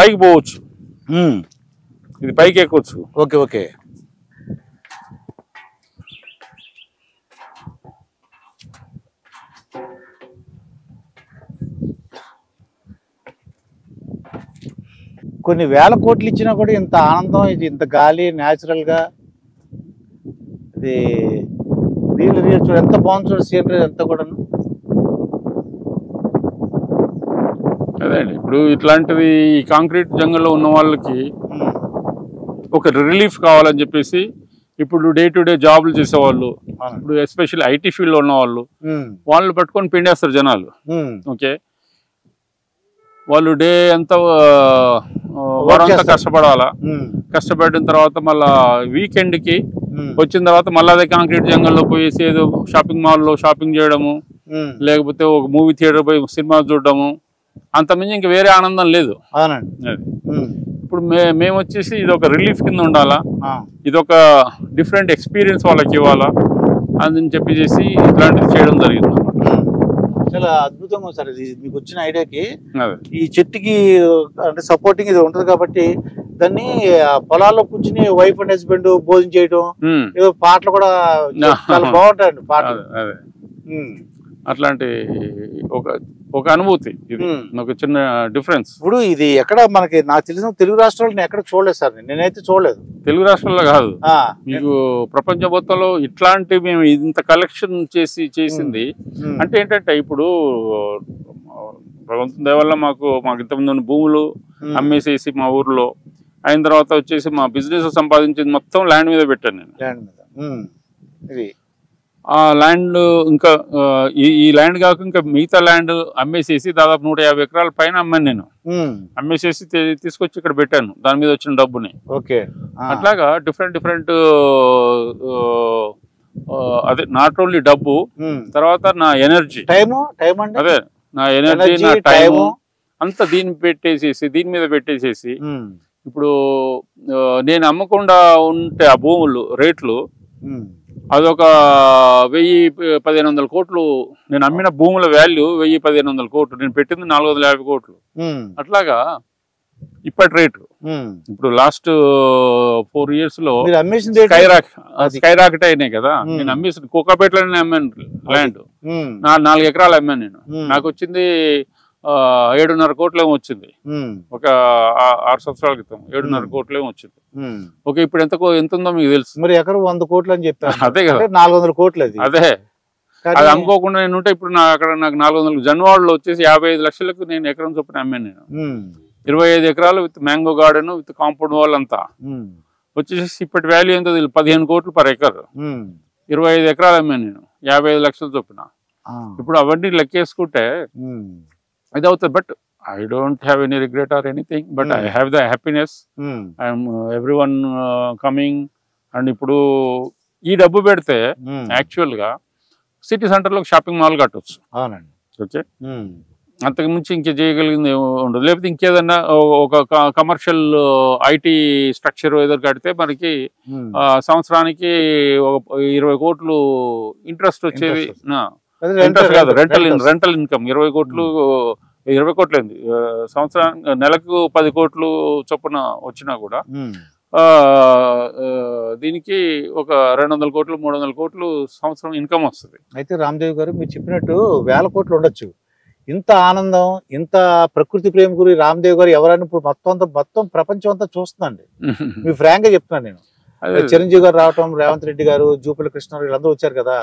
పైకి పోవచ్చు, ఇది పైకి ఎక్కవచ్చు. Okay okay. కొన్ని వేల కోట్లు ఇచ్చినా కూడా ఇంత ఆనందం, ఇది ఇంత గాలి న్యాచురల్ గా, ఇది చూడు ఎంత బాగుంది చూడు సీనరీ అంతా కూడా. అదే అండి, ఇప్పుడు ఇట్లాంటివి ఈ కాంక్రీట్ జంగల్లో ఉన్న వాళ్ళకి ఒక రిలీఫ్ కావాలని చెప్పేసి ఇప్పుడు డే టు డే జాబులు చేసేవాళ్ళు, ఇప్పుడు ఎస్పెషల్లీ ఐటీ ఫీల్డ్ లో ఉన్న వాళ్ళు పట్టుకొని పిండేస్తారు జనాలు. ఓకే, వాళ్ళు డే అంతా వారంతా కష్టపడాలా. కష్టపడిన తర్వాత మళ్ళా వీకెండ్ కి వచ్చిన తర్వాత మళ్ళీ అదే కాంక్రీట్ జంగల్లో పోయేసి ఏదో షాపింగ్ మాల్ లో షాపింగ్ చేయడము, లేకపోతే ఒక మూవీ థియేటర్ పోయి సినిమా చూడడము, అంతమించి ఇంకా వేరే ఆనందం లేదు. ఇప్పుడు మేము వచ్చేసి ఇది ఒక రిలీఫ్ కింద ఉండాలా, ఇది ఒక డిఫరెంట్ ఎక్స్పీరియన్స్ వాళ్ళకి ఇవ్వాలా అని చెప్పేసి ఇట్లాంటిది చేయడం జరిగింది. చాలా అద్భుతంగా సార్ ఇది మీకు వచ్చిన ఐడియాకి. ఈ చెట్టుకి అంటే సపోర్టింగ్ ఇది ఉంటది కాబట్టి దాన్ని పొలాల్లో కూర్చుని వైఫ్ అండ్ హస్బెండ్ భోజనం చేయడం, ఏదో పాటలు కూడా చాలా బాగుంటాయండి పాటలు. అట్లాంటి ఒక అనుభూతి, ఇది ఒక చిన్న డిఫరెన్స్. ఇప్పుడు ఇది ఎక్కడ మనకి నాకు తెలిసిన తెలుగు రాష్ట్రాల్లో నేను ఎక్కడ చూడలేదు సార్, నేనైతే చూడలేదు. తెలుగు రాష్ట్రాల్లో కాదు, మీకు ప్రపంచ మొత్తంలో ఇట్లాంటి మేము ఇంత కలెక్షన్ చేసింది అంటే ఏంటంటే ఇప్పుడు భగవంతుని దయ వల్ల మాకు ఇంతమంది ఉన్న భూములు అమ్మేసేసి మా ఊర్లో అయిన తర్వాత వచ్చేసి మా బిజినెస్ సంపాదించింది మొత్తం ల్యాండ్ మీద పెట్టాను నేను. ఆ ల్యాండ్ ఇంకా ఈ ల్యాండ్ కాక ఇంకా మిగతా ల్యాండ్ అమ్మేసేసి దాదాపు 150 ఎకరాల పైన అమ్మాను నేను. అమ్మేసేసి తీసుకొచ్చి ఇక్కడ పెట్టాను దాని మీద వచ్చిన డబ్బుని. అట్లాగా డిఫరెంట్ అదే నాట్ ఓన్లీ డబ్బు, తర్వాత నా ఎనర్జీ, అదే నా ఎనర్జీ, నా టైము అంతా దీని మీద పెట్టేసేసి ఇప్పుడు నేను అమ్మకుండా ఉంటే ఆ భూములు రేట్లు అదొక 1000-1500 కోట్లు. నేను అమ్మిన భూముల వాల్యూ 1000-1500 కోట్లు, నేను పెట్టింది 450 కోట్లు. అట్లాగా ఇప్పటి రేటు ఇప్పుడు లాస్ట్ 4 years లో స్కై రాకెట్ అయినాయి కదా. నేను అమ్మేసి కోకాపేటలోనే అమ్మాను ల్యాండ్, 4 ఎకరాలు అమ్మాను నేను. నాకు వచ్చింది 7.5 కోట్లు ఏమో వచ్చింది. ఒక 6 సంవత్సరాల క్రితం 7.5 కోట్లు ఏమో వచ్చింది. ఓకే, ఇప్పుడు ఎంత ఉందో మీకు తెలుసు. మరి ఎకరం 100 కోట్లు అని చెప్తాను. అదే కదా, 400 కోట్లు. అదే అది అమ్ముకోకుండా నేను ఉంటే ఇప్పుడు అక్కడ నాకు 400 జన్వాడలో వచ్చేసి 55 లక్షలకు నేను ఎకరం చొప్పున అమ్మాను నేను. 25 ఎకరాలు with mango garden with compound wall అంతా వచ్చేసి ఇప్పటి వాల్యూ ఎంతో 15 కోట్లు పర్ ఎకర్. 25 ఎకరాలు అమ్మాను నేను 55 లక్షల చొప్పున. ఇప్పుడు అవన్నీ లెక్కేసుకుంటే ఇది అవుతుంది. But I don't have any regret or anything, but I have the happiness. I am everyone coming. And ఇప్పుడు ఈ డబ్బు పెడితే యాక్చువల్ గా సిటీ సెంటర్ లో షాపింగ్ మాల్ కట్టొచ్చు. ఓకే, అంతకు మించి ఇంకే చేయగలిగింది ఉండదు. లేకపోతే ఇంకేదన్నా ఒక కమర్షియల్ ఐటీ స్ట్రక్చర్ ఏదో కడితే మనకి సంవత్సరానికి ఒక 20 కోట్లు ఇంట్రెస్ట్ వచ్చేది. ఇంట్రెస్ట్ కాదు, రెంటల్ ఇన్కమ్ 20 కోట్లు, 20 కోట్లు ఏంది, సంవత్సరానికి నెలకు 10 కోట్లు చొప్పున వచ్చినా కూడా దీనికి ఒక 200 కోట్లు 300 కోట్లు సంవత్సరం ఇన్కమ్ వస్తుంది. అయితే రామ్దేవ్ గారు మీరు చెప్పినట్టు 1000 కోట్లు ఉండొచ్చు. ఇంత ఆనందం, ఇంత ప్రకృతి ప్రేమ గురి రామ్దేవ్ గారు ఎవరైనా ఇప్పుడు మొత్తం ప్రపంచం అంతా చూస్తుందండి. మీ ఫ్రాంక్ గా చెప్తున్నాను నేను. చిరంజీవి గారు రావటం, రేవంత్ రెడ్డి గారు, జూపల్లి కృష్ణ వీళ్ళందరూ వచ్చారు కదా,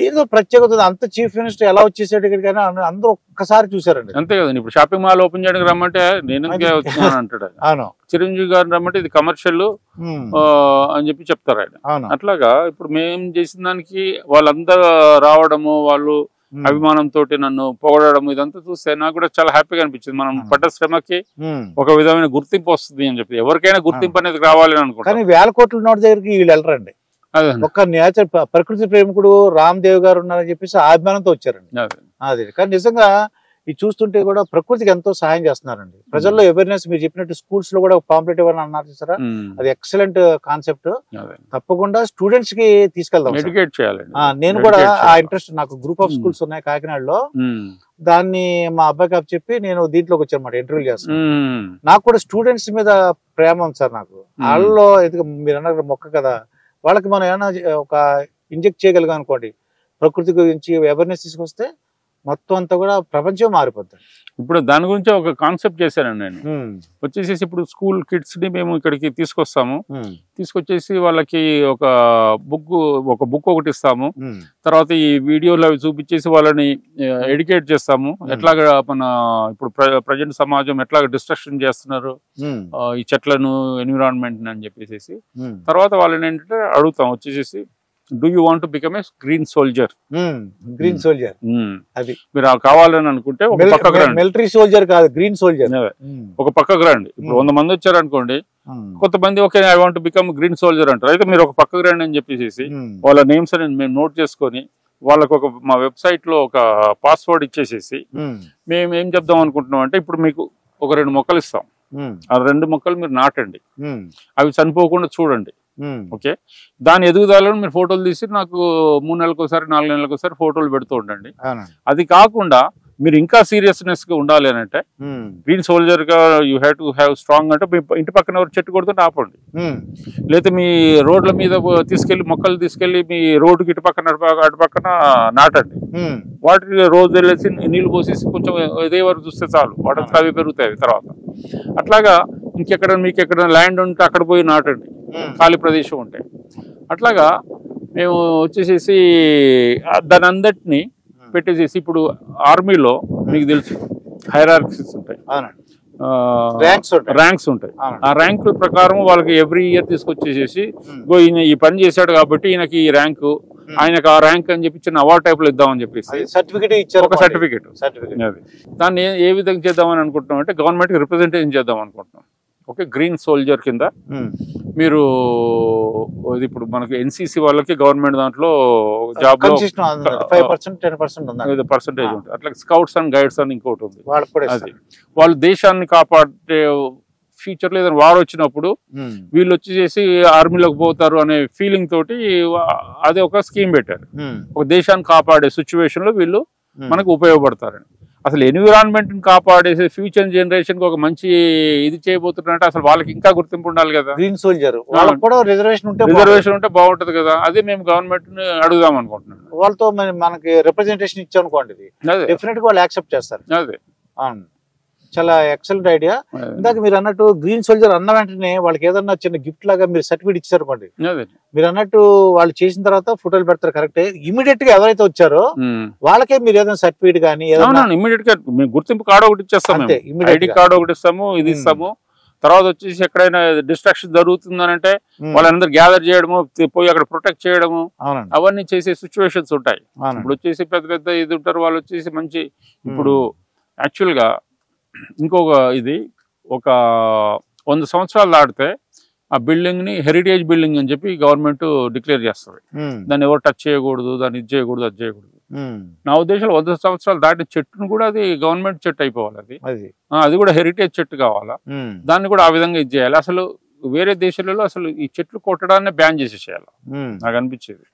ఏదో ప్రత్యేకత. అంత చీఫ్ మినిస్టర్ ఎలా వచ్చేసాడు ఇక్కడికి అందరూ ఒక్కసారి చూసారండి. అంతే కదండి. ఇప్పుడు షాపింగ్ మాల్ ఓపెన్ చేయడానికి రమ్మంటే నేను వచ్చినాను అంటాడు. అవును. చిరంజీవి గారిని రమ్మంటే ఇది కమర్షియల్ అని చెప్పి చెప్తారు ఆయన. అట్లాగా ఇప్పుడు మేము చేసిన దానికి వాళ్ళందరూ రావడము, వాళ్ళు అభిమానంతో నన్ను పొగడడం, ఇదంతా చూస్తే నాకు కూడా చాలా హ్యాపీగా అనిపించింది. మనం పడ్డ శ్రమకి ఒక విధమైన గుర్తింపు వస్తుంది అని చెప్పి, ఎవరికైనా గుర్తింపు అనేది రావాలి అని అనుకుంటా. కానీ 1000 కోట్ల నోటి దగ్గరికి వీళ్ళు వెళ్ళరండి. ఒక నేచర్ ప్రకృతి ప్రేమికుడు రామ్దేవ్ గారు ఉన్నారని చెప్పేసి అభిమానంతో వచ్చారండి. అది కానీ నిజంగా ఇది చూస్తుంటే కూడా ప్రకృతికి ఎంతో సహాయం చేస్తున్నారండి. ప్రజల్లో అవేర్నెస్, మీరు చెప్పినట్టు స్కూల్స్ లో కూడా పాంప్లెట్ ఇవ్వాలని అన్నారు చూసారా, అది ఎక్సలెంట్ కాన్సెప్ట్. తప్పకుండా స్టూడెంట్స్ కి తీసుకెళ్దాం, ఎడ్యుకేట్ చేయాలి. నేను కూడా ఆ ఇంట్రెస్ట్, నాకు గ్రూప్ ఆఫ్ స్కూల్స్ ఉన్నాయి కాకినాడలో, దాన్ని మా అబ్బాయికి అప్పు చెప్పి నేను దీంట్లోకి వచ్చానమాట, ఇంటర్వ్యూ చేస్తాను. నాకు కూడా స్టూడెంట్స్ మీద ప్రేమ ఉంది సార్ నాకు. వాళ్ళలో మీరు అన్న మొక్క కదా, వాళ్ళకి మనం ఏమైనా ఒక ఇంజెక్ట్ చేయగలిగాం అనుకోండి, ప్రకృతి గురించి అవేర్నెస్ తీసుకొస్తే మొత్తం అంతా కూడా ప్రపంచం మారిపోతుంది. ఇప్పుడు దాని గురించి ఒక కాన్సెప్ట్ చేశానండి నేను. వచ్చేసి ఇప్పుడు స్కూల్ కిడ్స్ ని మేము ఇక్కడికి తీసుకొస్తాము, తీసుకొచ్చేసి వాళ్ళకి ఒక బుక్ ఒకటి ఇస్తాము. తర్వాత ఈ వీడియోలు అవి చూపించేసి వాళ్ళని ఎడ్యుకేట్ చేస్తాము. ఎట్లాగా మన ఇప్పుడు ప్రజెంట్ సమాజం ఎట్లాగా డిస్ట్రక్షన్ చేస్తున్నారు ఈ చెట్లను, ఎన్విరాన్మెంట్ అని చెప్పేసి. తర్వాత వాళ్ళని ఏంటంటే అడుగుతాం వచ్చేసి, do you want to become a green soldier? Green soldier అది మీరు కావాలని అనుకుంటే ఒక పక్కకు రండి. మిలిటరీ సోల్జర్ కాదు, గ్రీన్ సోల్జర్. ఒక పక్కకు రండి. ఇప్పుడు 100 మంది వచ్చారు అనుకోండి, కొంతమంది okay I want become green soldier అంటారు. అయితే మీరు ఒక పక్కకు రండి అని చెప్పేసి వాళ్ళ నేమ్స్ అని మేము నోట్ చేసుకొని వాళ్ళకు మా వెబ్సైట్ లో ఒక పాస్వర్డ్ ఇచ్చేసేసి మేము ఏం చెప్దాం అనుకుంటున్నాం అంటే, ఇప్పుడు మీకు ఒక 2 మొక్కలు ఇస్తాం, ఆ 2 మొక్కలు మీరు నాటండి, అవి చనిపోకుండా చూడండి. ఓకే, దాని ఎదుగుదలను మీరు ఫోటోలు తీసి నాకు 3 నెలలకు ఒకసారి 4 నెలలకు ఒకసారి ఫోటోలు పెడుతూ ఉండండి. అది కాకుండా మీరు ఇంకా సీరియస్నెస్ గా ఉండాలి అని అంటే, గ్రీన్ సోల్జర్ గా you have to have strong అంటే, మీ ఇంటి పక్కన ఎవరు చెట్టు కొడుతుంటే ఆపండి, లేదా మీ రోడ్ల మీద తీసుకెళ్లి మొక్కలు తీసుకెళ్లి మీ రోడ్డుకి ఇటు పక్కన నాటండి. వాటికి రోజు వెళ్ళేసి నీళ్లు పోసేసి కొంచెం ఇదే వరకు చూస్తే చాలు, వాటికి అవి పెరుగుతాయి. తర్వాత అట్లాగా ఇంకెక్కడ మీకు ఎక్కడ ల్యాండ్ ఉంటే అక్కడ పోయి నాటండి, ఖాళీ ప్రదేశం ఉంటే. అట్లాగా మేము వచ్చేసేసి దాని అందటినీ పెట్టేసేసి, ఇప్పుడు ఆర్మీలో మీకు తెలుసు హైరార్కీస్ ఉంటాయి, ర్యాంక్స్ ఉంటాయి. ఆ ర్యాంకుల ప్రకారం వాళ్ళకి ఎవ్రీ ఇయర్ తీసుకొచ్చేసేసి, ఈయన ఈ పని చేశాడు కాబట్టి ఈయనకి ఈ ర్యాంకు, ఆయనకు ఆ ర్యాంక్ అని చెప్పి చిన్న అవార్డ్ టైప్ లో ఇద్దామని చెప్పేసి సర్టిఫికేట్ ఇచ్చారు. ఒక సర్టిఫికేట్. దాన్ని ఏ విధంగా చేద్దామని అనుకుంటున్నాం అంటే, గవర్నమెంట్ కి రిప్రజెంటేషన్ చేద్దాం అనుకుంటున్నాం. ఓకే, గ్రీన్ సోల్జర్ కింద మీరు ఇప్పుడు మనకి ఎన్సీసీ వాళ్ళకి గవర్నమెంట్ దాంట్లో జాబ్ లో 5% ఉంటుంది. అట్లా స్కౌట్స్ అండ్ గైడ్స్ అని ఇంకోటి ఉంది, అది వాళ్ళు దేశాన్ని కాపాడే ఫ్యూచర్ లో ఏదైనా వార్ వచ్చినప్పుడు వీళ్ళు వచ్చేసి ఆర్మీలోకి పోతారు అనే ఫీలింగ్ తోటి అదే ఒక స్కీమ్ పెట్టారు. ఒక దేశాన్ని కాపాడే సిచ్యువేషన్ లో వీళ్ళు మనకు ఉపయోగపడతారని. అసలు ఎన్విరాన్మెంట్ ని కాపాడేసే ఫ్యూచర్ జనరేషన్ కి ఒక మంచి ఇది చేయబోతున్నట్టు అసలు వాళ్ళకి ఇంకా గుర్తింపు ఉండాలి కదా. గ్రీన్ సోల్జర్ వాళ్ళకి కూడా రిజర్వేషన్ ఉంటే బాగుంటది కదా. అదే మేము గవర్నమెంట్ ని అడుగుదాం అనుకుంటున్నాం. వాళ్ళతో మనకి రిప్రజెంటేషన్ ఇచ్చామనుకోండి, డెఫినెట్ గా వాళ్ళు యాక్సెప్ట్ చేస్తారు. అదే చాలా ఎక్సలెంట్ ఐడియా. ఇందాక మీరు అన్నట్టు గ్రీన్ సోల్జర్ అన్న వెంటనే వాళ్ళకి ఏదన్నా చిన్న గిఫ్ట్ లాగా మీరు సర్టిఫికేట్ ఇచ్చారు అనుకోండి, మీరు అన్నట్టు వాళ్ళు చేసిన తర్వాత ఫోటోలు పెడతారు. కరెక్టే, ఇమీడియట్ గా ఎవరైతే వచ్చారో వాళ్ళకే మీరు ఏదైనా సర్టిఫికేట్ కానీ ఇమీడియట్ గా గుర్తింపు కార్డు ఒకటి ఇచ్చేస్తాం, ఐడి కార్డు ఒకటి ఇస్తాము, ఇది ఇస్తాము. తర్వాత వచ్చేసి ఎక్కడైనా డిస్ట్రాక్షన్ జరుగుతుందని అంటే వాళ్ళందరూ గ్యాదర్ చేయడము, పోయి అక్కడ ప్రొటెక్ట్ చేయడము, అవన్నీ చేసే సిచ్యువేషన్స్ ఉంటాయి. ఇప్పుడు వచ్చేసి పెద్ద పెద్ద ఇది ఉంటారు, వాళ్ళు వచ్చేసి మంచి ఇప్పుడు యాక్చువల్ గా ఇంకొక ఇది ఒక 100 సంవత్సరాలు దాటితే ఆ బిల్డింగ్ ని హెరిటేజ్ బిల్డింగ్ అని చెప్పి గవర్నమెంట్ డిక్లేర్ చేస్తుంది. దాన్ని ఎవరు టచ్ చేయకూడదు, దాన్ని ఇది చేయకూడదు, అది చేయకూడదు. నా ఉద్దేశంలో 100 సంవత్సరాలు దాటి చెట్టును కూడా అది గవర్నమెంట్ చెట్టు అయిపోవాలి. అది కూడా హెరిటేజ్ చెట్టు కావాలా, దాన్ని కూడా ఆ విధంగా ఇది చేయాలి. అసలు వేరే దేశాలలో అసలు ఈ చెట్లు కొట్టడాన్ని బ్యాన్ చేసేసేయాలి నాకు అనిపించేది.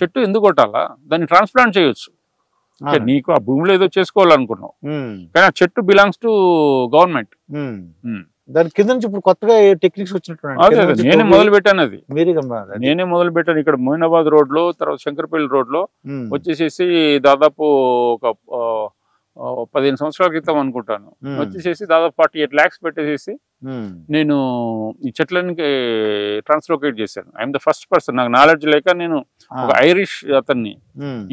చెట్టు ఎందుకు కొట్టాలా, దాన్ని ట్రాన్స్ప్లాంట్ చేయొచ్చు. నీకు ఆ భూమిలో ఏదో చేసుకోవాలనుకున్నావు, కానీ ఆ చెట్టు బిలాంగ్స్ టు గవర్నమెంట్. దాని కింద నుంచి ఇప్పుడు కొత్తగా టెక్నిక్స్ వచ్చినట్టు నేనే మొదలు పెట్టాను. అది నేనే మొదలు పెట్టాను ఇక్కడ మోయినాబాద్ రోడ్ లో, తర్వాత శంకరపల్లి రోడ్ లో వచ్చేసేసి దాదాపు ఒక 15 సంవత్సరాల క్రితం అనుకుంటాను. వచ్చేసేసి దాదాపు 48 lakhs పెట్టేసేసి నేను ఈ చెట్లకి ట్రాన్స్లోకేట్ చేశాను. I'm the first person. నాకు నాలెడ్జ్ లేక నేను ఒక ఐరిష్ అతన్ని,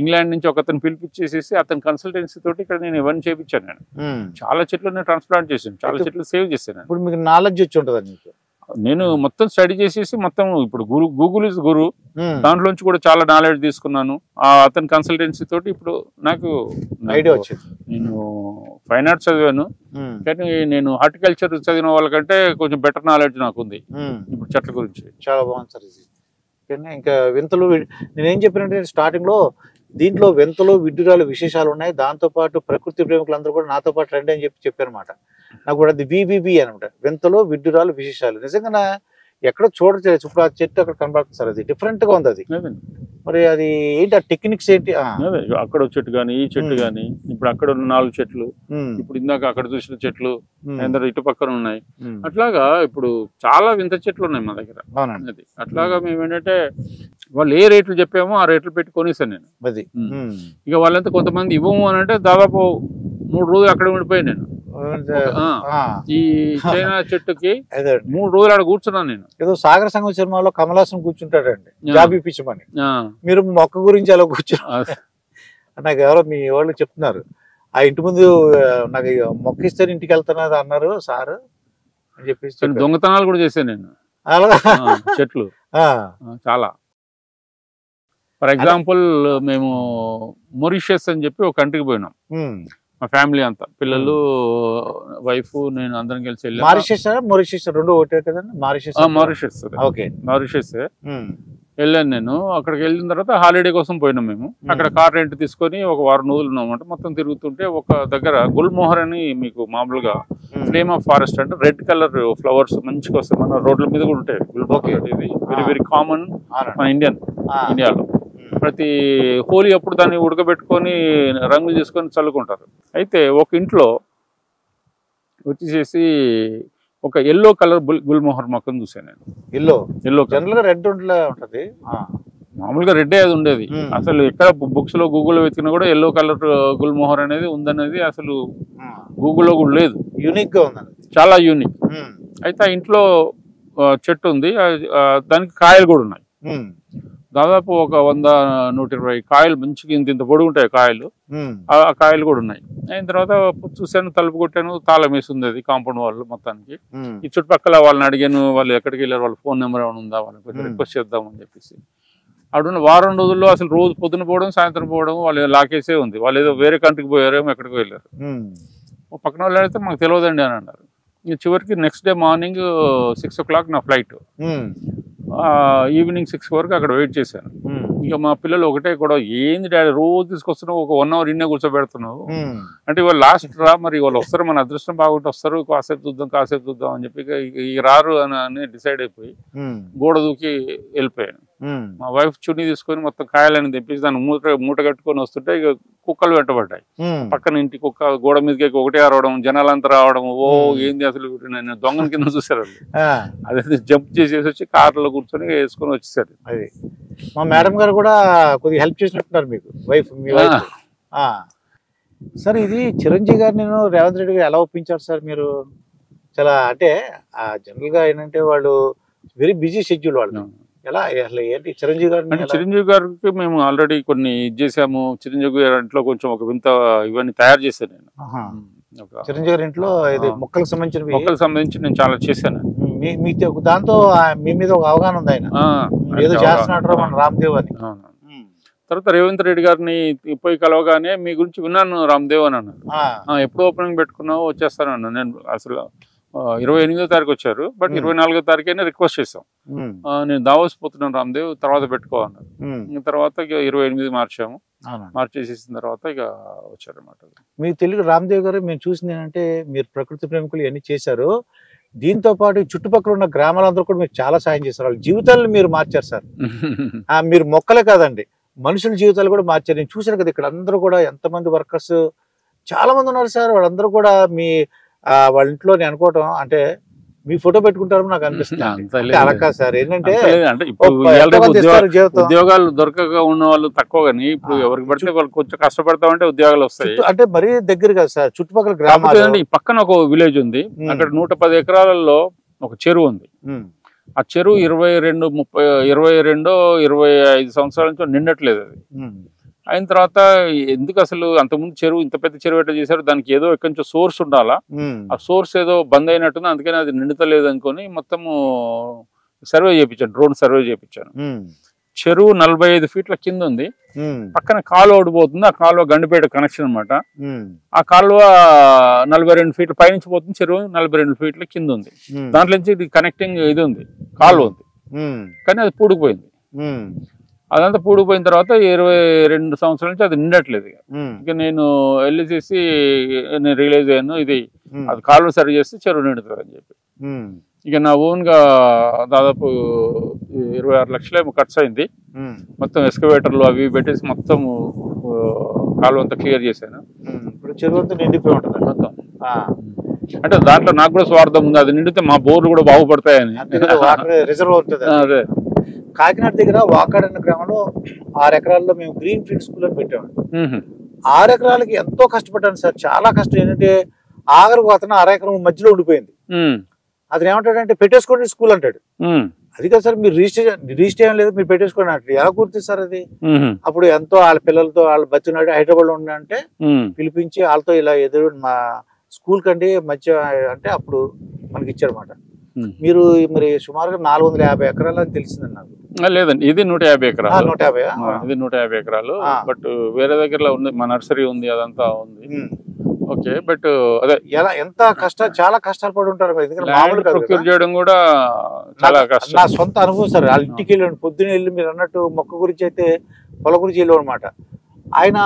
ఇంగ్లాండ్ నుంచి ఒక అతను పిలిపించేసేసి అతని కన్సల్టెన్సీ తోటి ఇక్కడ నేను ఇవన్నీ చేయించాను. నేను చాలా చెట్లు నేను ట్రాన్స్ప్లాంట్ చేశాను, చాలా చెట్లు సేవ్ చేశాను. ఇప్పుడు మీకు నాలెడ్జ్ వచ్చి ఉంటుంది. నేను మొత్తం స్టడీ చేసేసి మొత్తం ఇప్పుడు గూగుల్ ఇస్ గురు, దాంట్లోంచి కూడా చాలా నాలెడ్జ్ తీసుకున్నాను. అతని కన్సల్టెన్సీ తోటి ఇప్పుడు నాకు ఐడియా వచ్చింది. నేను ఫైన్ ఆర్ట్స్ చదివాను, కానీ నేను హార్టికల్చర్ చదివిన వాళ్ళకంటే కొంచెం బెటర్ నాలెడ్జ్ నాకు ఉంది ఇప్పుడు చెట్ల గురించి. చాలా బాగుంది సార్ ఇది. కానీ ఇంకా వింతలు నేనేం చెప్పినంటే స్టార్టింగ్ లో దీంట్లో వింతలు విడ్డూరాలు విశేషాలు ఉన్నాయి. దాంతోపాటు ప్రకృతి ప్రేమికులందరూ కూడా నాతో పాటు రండి అని చెప్పారనమాట. నాకు కూడా అది వివిబి అనమాట, వింతలు విడ్డూరాలు విశేషాలు. నిజంగా ఎక్కడ చూడలేదు. ఇప్పుడు ఆ చెట్టు అక్కడ కనబడుతుంది సార్, అది డిఫరెంట్ గా ఉంది. అది మరి అది ఏంటి, ఆ టెక్నిక్స్ ఏంటి? అక్కడ చెట్టు కానీ ఈ చెట్టు కానీ, ఇప్పుడు అక్కడ ఉన్న 4 చెట్లు, ఇప్పుడు ఇందాక అక్కడ చూసిన చెట్లు ఇటు పక్కన ఉన్నాయి. అట్లాగా ఇప్పుడు చాలా వింత చెట్లు ఉన్నాయి మా దగ్గర. అది అట్లాగా మేము ఏంటంటే వాళ్ళు ఏ రేట్లు చెప్పామో ఆ రేట్లు పెట్టి కొనేసాను నేను. అది ఇక వాళ్ళంతా కొంతమంది ఇవ్వము అని అంటే దాదాపు 3 రోజులు అక్కడ ఉండిపోయాను నేను. ఈ చైనా చెట్టుకి 3 రోజులు ఆడ కూర్చున్నాను నేను. ఏదో సాగర సంఘం సినిమాలో కమలాసం కూర్చుంటాడండి జాబ్ ఇప్పించమని, మీరు మొక్క గురించి అలా కూర్చున్నారు. నాకు ఎవరో మీ వాళ్ళు చెప్తున్నారు, ఆ ఇంటి ముందు నాకు మొక్క ఇస్తే ఇంటికి వెళ్తున్నది అన్నారు సార్ అని చెప్పేసి. దొంగతనాలు కూడా చేశాను నేను అలాగా చెట్లు చాలా. ఫర్ ఎగ్జాంపుల్ మేము మొరిషియస్ అని చెప్పి ఒక కంట్రీకి పోయినాం, మా ఫ్యామిలీ అంతా, పిల్లలు, వైఫ్, నేను అందరం కలిసి వెళ్ళాం. మారిషస్ రెండు ఒకటే కదండి? మారిషస్ వెళ్ళాను నేను. అక్కడికి వెళ్ళిన తర్వాత హాలిడే కోసం పోయినాం మేము. అక్కడ కార్ రెంట్ తీసుకొని ఒక 1 వారం రోజులు ఉన్నామంట. మొత్తం తిరుగుతుంటే ఒక దగ్గర గుల్మోహర్ అని, మీకు మామూలుగా ఫ్లేమ్ ఆఫ్ ఫారెస్ట్ అంటే రెడ్ కలర్ ఫ్లవర్స్ మంచిగా వస్తాయి, మన రోడ్ల మీద కూడా ఉంటాయి. గుల్మోహర్ ఇది వెరీ వెరీ కామన్ మన ఇండియాలో. ప్రతి హోలీ అప్పుడు దాన్ని ఉడకబెట్టుకొని రంగులు చేసుకొని చల్లుకుంటారు. అయితే ఒక ఇంట్లో వచ్చేసేసి ఒక ఎల్లో కలర్ గుల్మోహర్ మొక్కను చూసాను నేను. ఎల్లో జనరల్గా రెడ్ ఉంటది, మామూలుగా రెడ్డే అది ఉండేది. అసలు ఎక్కడ బుక్స్ లో గూగుల్లో వెతికినా కూడా ఎల్లో కలర్ గుల్మోహర్ అనేది ఉందనేది అసలు గూగుల్లో కూడా లేదు. యూనిక్ గా ఉంది, చాలా యూనిక్. అయితే ఆ ఇంట్లో చెట్టు ఉంది, దానికి కాయలు కూడా ఉన్నాయి. దాదాపు ఒక 100-120 కాయలు మంచిగా ఇంత పొడుగు ఉంటాయి కాయలు. ఆ కాయలు కూడా ఉన్నాయి. అయిన తర్వాత చూశాను, తలుపు కొట్టాను, తాళం వేసింది అది కాంపౌండ్ వాళ్ళు మొత్తానికి. ఈ చుట్టుపక్కల వాళ్ళని అడిగాను, వాళ్ళు ఎక్కడికి వెళ్ళారు, వాళ్ళ ఫోన్ నెంబర్ ఏమైనా ఉందా, వాళ్ళని కొంచెం రిక్వెస్ట్ చేద్దామని చెప్పేసి. అక్కడ 1 వారం రోజుల్లో అసలు రోజు పొద్దున పోవడం, సాయంత్రం పోవడం, వాళ్ళు లాకేసే ఉంది. వాళ్ళు ఏదో వేరే కంట్రీకి పోయారేమో, ఎక్కడికి వెళ్ళారు. పక్కన వాళ్ళు అడిగితే మాకు తెలియదండి అని అన్నారు. చివరికి నెక్స్ట్ డే మార్నింగ్ 6 o'clock నా ఫ్లైట్. ఈవినింగ్ 6 వరకు అక్కడ వెయిట్ చేశాను. ఇక మా పిల్లలు ఒకటే కూడా, ఏంది డాడీ రోజు తీసుకొస్తున్నావు, ఒక 1 hour ఇన్నే కూర్చోబెడుతున్నావు అంటే, ఇవాళ లాస్ట్ రా, మరి వాళ్ళు వస్తారు, మన అదృష్టం బాగుంటే వస్తారు, కాసేపు చూద్దాం అని చెప్పి ఇక రారు అని డిసైడ్ అయిపోయి గోడ దూకి వెళ్ళిపోయాను. మా వైఫ్ చున్నీ తీసుకొని మొత్తం కాయలని తెప్పించి దాన్ని మూట కట్టుకొని వస్తుంటే ఇక కుక్కలు వెంటబడ్డాయి. పక్కన ఇంటి కుక్క గోడ మీదకి ఒకటే అరవడం, జనాలంతా రావడం, ఓ ఏంది అసలు నేను దొంగని కింద చూసారు. అదే జంప్ చేసేసి వచ్చి కార్లో కూర్చొని వేసుకొని వచ్చేసారు. అది మా మేడం గారు కూడా కొద్దిగా హెల్ప్ చేసినట్టున్నారు మీకు, మీ వైఫ్. సార్ ఇది చిరంజీవి గారు నేను రేవంత్ రెడ్డి గారు ఎలా ఒప్పించారు సార్ మీరు? చాలా అంటే జనరల్ గా ఏంటంటే వాళ్ళు వెరీ బిజీ షెడ్యూల్ వాళ్ళు. ఎలా అసలు ఏంటి చిరంజీవి గారు? చిరంజీవి గారికి మేము ఆల్రెడీ కొన్ని చేసాము. చిరంజీవి గారి ఇంట్లో కొంచెం ఒక వింత ఇవన్నీ తయారు చేశాను నేను. చిరంజీవి గారి ఇంట్లో మొక్కలకు సంబంధించి నేను చాలా చేశాను. దాంతో మీ మీద ఒక అవగాహన ఉంది, ఆయన ఏదో చేస్తున్నాడు మన రామ్దేవ్ అని. తర్వాత రేవంత్ రెడ్డి గారిని పోయి కలవగానే మీ గురించి విన్నాను రామ్దేవ్ అని అన్నారు. ఎప్పుడు ఓపెనింగ్ పెట్టుకున్నావు, వచ్చేస్తాను అన్నా. నేను అసలు 28వ తారీఖు వచ్చారు. బట్ 24వ తారీఖైనా రిక్వెస్ట్ చేసాం, నేను దావోస్ పోతున్నాను రామ్దేవ్, తర్వాత పెట్టుకో అన్నారు. తర్వాత ఇక 28 మార్చాము. మార్చేసేసిన తర్వాత ఇక వచ్చారనమాట. మీ తెలుగు రామ్దేవ్ గారు మేము చూసింది ఏంటంటే మీరు ప్రకృతి ప్రేమికులు ఇవన్నీ చేశారు, దీంతో పాటు చుట్టుపక్కల ఉన్న గ్రామాలందరూ కూడా మీరు చాలా సాయం చేశారు. వాళ్ళ జీవితాలను మీరు మార్చారు సార్. మీరు మొక్కలే కాదండి, మనుషుల జీవితాలు కూడా మార్చారు. నేను చూశాను కదా, ఇక్కడ అందరూ కూడా ఎంతమంది వర్కర్స్ చాలా మంది ఉన్నారు సార్. వాళ్ళందరూ కూడా మీ వాళ్ళ ఇంట్లో నేను అనుకోవటం అంటే మీ ఫోటో పెట్టుకుంటారు నాకు అనిపిస్తుంది. అలా కాదు సార్, ఏంటంటే ఉద్యోగాలు దొరకక ఉన్న వాళ్ళు తక్కువ, కానీ ఇప్పుడు ఎవరికి పడితే వాళ్ళు కొంచెం కష్టపడతామంటే ఉద్యోగాలు వస్తాయి. అంటే మరీ దగ్గర కదా సార్, చుట్టుపక్కల గ్రామాలు. ఈ పక్కన ఒక విలేజ్ ఉంది, అక్కడ 110 ఎకరాలలో ఒక చెరువు ఉంది. ఆ చెరువు 22-25 సంవత్సరాల నుంచి నిండట్లేదు. అది అయిన తర్వాత ఎందుకు అసలు అంతకుముందు చెరువు ఇంత పెద్ద చెరువు ఎట్లా చేశారు, దానికి ఏదో ఎక్కడి నుంచో సోర్స్ ఉండాలా, ఆ సోర్స్ ఏదో బంద్ అయినట్టుంది, అందుకని అది నిండుతలేదు అనుకొని మొత్తము సర్వే చేయించాను, డ్రోన్ సర్వే చేయించాను. చెరువు 45 ఫీట్ల కింద ఉంది, పక్కన కాలువ ఓడిపోతుంది. ఆ కాలువ గండిపేట కనెక్షన్ అనమాట. ఆ కాలువ 42 ఫీట్ల పైనుంచి పోతుంది, చెరువు 42 ఫీట్ల కింద ఉంది. దాంట్లో నుంచి ఇది కనెక్టింగ్ ఇది ఉంది, కాలువ ఉంది, కానీ అది పూడిపోయింది. అదంతా పూడిపోయిన తర్వాత 22 సంవత్సరాల నుంచి అది నిండట్లేదు. ఇక నేను వెళ్ళేసేసి నేను రియలైజ్ అయ్యాను, ఇది అది కాలువ సరి చేస్తే చెరువు నిండుతుంది అని చెప్పి. ఇక నా ఓన్ గా దాదాపు 26 లక్షలు ఏమో ఖర్చు అయింది. మొత్తం ఎస్కవేటర్లు అవి పెట్టేసి మొత్తం కాలువ అంతా క్లియర్ చేశాను. ఇప్పుడు చెరువు అంతా నిండిపోయి ఉంటుంది మొత్తం. అంటే దాంట్లో నాకు కూడా స్వార్థం ఉంది, అది నిండితే మా బోర్లు కూడా బాగుపడతాయని. రిజర్వ్ ఉంటుంది. అదే కాకినాడ దగ్గర వాకాడ్ అనే గ్రామంలో 6 ఎకరాల్లో మేము గ్రీన్ ఫీల్డ్ స్కూల్ అని పెట్టాము. 6 ఎకరాలకి ఎంతో కష్టపడ్డాను సార్, చాలా కష్టం. ఏంటంటే ఆఖరికి అతను 6 ఎకరం మధ్యలో ఉండిపోయింది. అతను ఏమంటాడంటే పెట్టేసుకోండి స్కూల్ అంటాడు. అది కదా సార్, మీరు రిజిస్టర్ ఏం లేదు, మీరు పెట్టేసుకోండి అంటాడు. ఎలా కుర్తి సార్ అది? అప్పుడు ఎంతో వాళ్ళ పిల్లలతో వాళ్ళ బచ్చినాడు హైదరాబాద్ లో ఉండంటే పిలిపించి వాళ్ళతో ఇలా ఎదురు మా స్కూల్ కండి మధ్య అంటే అప్పుడు మనకి ఇచ్చారన్నమాట. మీరు మరి సుమారుగా 450 ఎకరాలు అని తెలిసిందండి నాకు. లేదండి, ఇది 150 ఎకరాలు. 150 ఇది 150 ఎకరాలు. బట్ వేరే దగ్గరలో ఉంది, మా నర్సరీ ఉంది, అదంతా ఉంది. ఓకే, బట్ అదే ఎలా ఎంత చాలా కష్టాలు పడి ఉంటారు. ప్రొక్యూర్ చేయడం కూడా చాలా కష్టం. నా సొంత అనుభవం సార్. వాళ్ళ ఇంటికి వెళ్ళండి, పొద్దున్న వెళ్ళి మీరు అన్నట్టు మొక్క గురించి అయితే పొల గురించి వెళ్ళాం అనమాట. ఆయన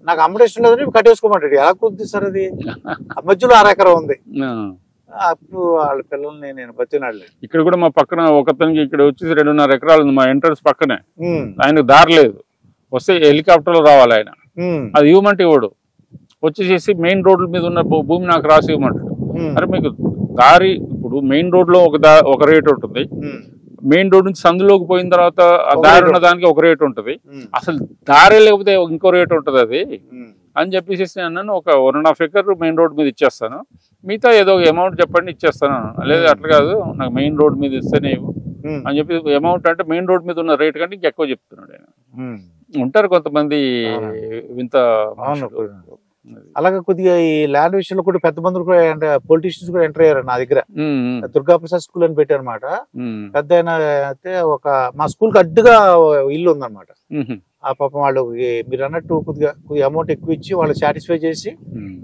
నాకు అమ్మడేషన్ లేదని కట్టేసుకోమంటాడు. ఎలా కుదురుతుంది సార్ అది? మధ్యలో 6 ఎకరం ఉంది. అప్పుడు వాళ్ళ పిల్లల్ని నేను బతినాడలేదు. ఇక్కడ కూడా మా పక్కన ఒకతనికి ఇక్కడ వచ్చేసి 2.5 ఎకరాలు ఉంది మా ఎంట్రన్స్ పక్కనే. ఆయనకు దారి లేదు, వస్తే హెలికాప్టర్ లో రావాలి ఆయన. అది ఇవ్వమంటే ఇవ్వడు, వచ్చేసేసి మెయిన్ రోడ్ల మీద ఉన్న భూమి నాకు రాసి ఇవ్వమంటాడు. అరే మీకు దారి, ఇప్పుడు మెయిన్ రోడ్ లో ఒక రేట్ ఉంటుంది, మెయిన్ రోడ్ నుంచి సందులోకి పోయిన తర్వాత ఆ దారి ఉన్న దానికి ఒక రేట్ ఉంటుంది, అసలు దారి లేకపోతే ఇంకో రేట్ ఉంటుంది అది అని చెప్పేసి అన్నాను. ఒక 1.5 ఎకర్ మెయిన్ రోడ్ మీద ఇచ్చేస్తాను, మిగతా ఏదో అమౌంట్ చెప్పండి ఇచ్చేస్తాను. లేదు అట్లా కాదు, నాకు మెయిన్ రోడ్ మీద ఇస్తేనే అని చెప్పి అమౌంట్ అంటే మెయిన్ రోడ్ మీద ఉన్న రేట్ కంటే ఇంకెక్కువ చెప్తున్నాడు ఆయన. ఉంటారు కొంతమంది వింత. అలాగే కొద్దిగా ఈ ల్యాండ్ విషయంలో కూడా పెద్ద మంది కూడా పొలిటీషియన్స్ కూడా ఎంటర్ అయ్యారు నా దగ్గర. దుర్గా ప్రసాద్ స్కూల్ అని పెట్టారు అనమాట. పెద్ద అయితే మా స్కూల్ కి అడ్డుగా ఇల్లు ఉందన్నమాట. ఆ పాపం వాళ్ళు మీరు అన్నట్టు కొద్దిగా అమౌంట్ ఎక్కువ ఇచ్చి వాళ్ళు సాటిస్ఫై చేసి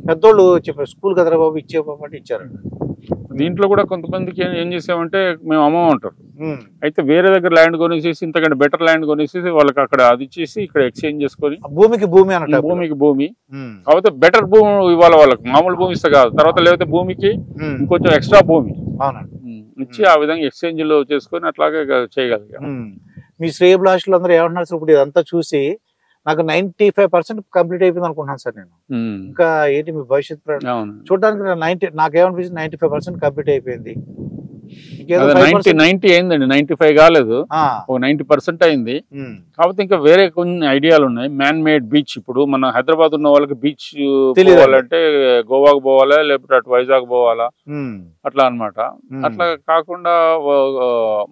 పెద్దోళ్ళు చెప్పారు స్కూల్ కదరా బాబు ఇచ్చే పాపంటే ఇచ్చారు. దీంట్లో కూడా కొంతమందికి ఏం చేసామంటే మేము అమ్మమంటారు, అయితే వేరే దగ్గర ల్యాండ్ కొనేసేసి ఇంతకంటే బెటర్ ల్యాండ్ కొనేసేసి వాళ్ళకి అక్కడ అది ఇచ్చేసి ఇక్కడ ఎక్స్చేంజ్ చేసుకొని భూమికి భూమి అన్నట్టు, భూమికి భూమి కాకపోతే బెటర్ భూమి ఇవ్వాలి వాళ్ళకి, మామూలు భూమి ఇస్తే కాదు. తర్వాత లేకపోతే భూమికి ఇంకొంచెం ఎక్స్ట్రా భూమి ఇచ్చి ఆ విధంగా ఎక్స్చేంజ్ లో చేసుకొని అట్లాగే చేయగలిగాం. మీ శ్రేయభిలాషులు అందరూ ఏమంటున్నారు సార్? ఇప్పుడు ఇదంతా చూసి నాకు 95% కంప్లీట్ అయిపోయింది అనుకుంటున్నాను సార్ నేను. ఇంకా ఏంటి మీ భవిష్యత్తు చూడడానికి నాకేమనిపిస్తుంది 95% కంప్లీట్ అయిపోయింది. 90 అయిందండి, 95 కాలేదు, ఒక 90% అయింది. కాకపోతే ఇంకా వేరే కొన్ని ఐడియాలు ఉన్నాయి. మ్యాన్ మేడ్ బీచ్, ఇప్పుడు మన హైదరాబాద్ ఉన్న వాళ్ళకి బీచ్ పోవాలంటే గోవాకు పోవాలా, లేకపోతే అటు వైజాగ్ పోవాలా, అట్లా అన్నమాట. అట్లా కాకుండా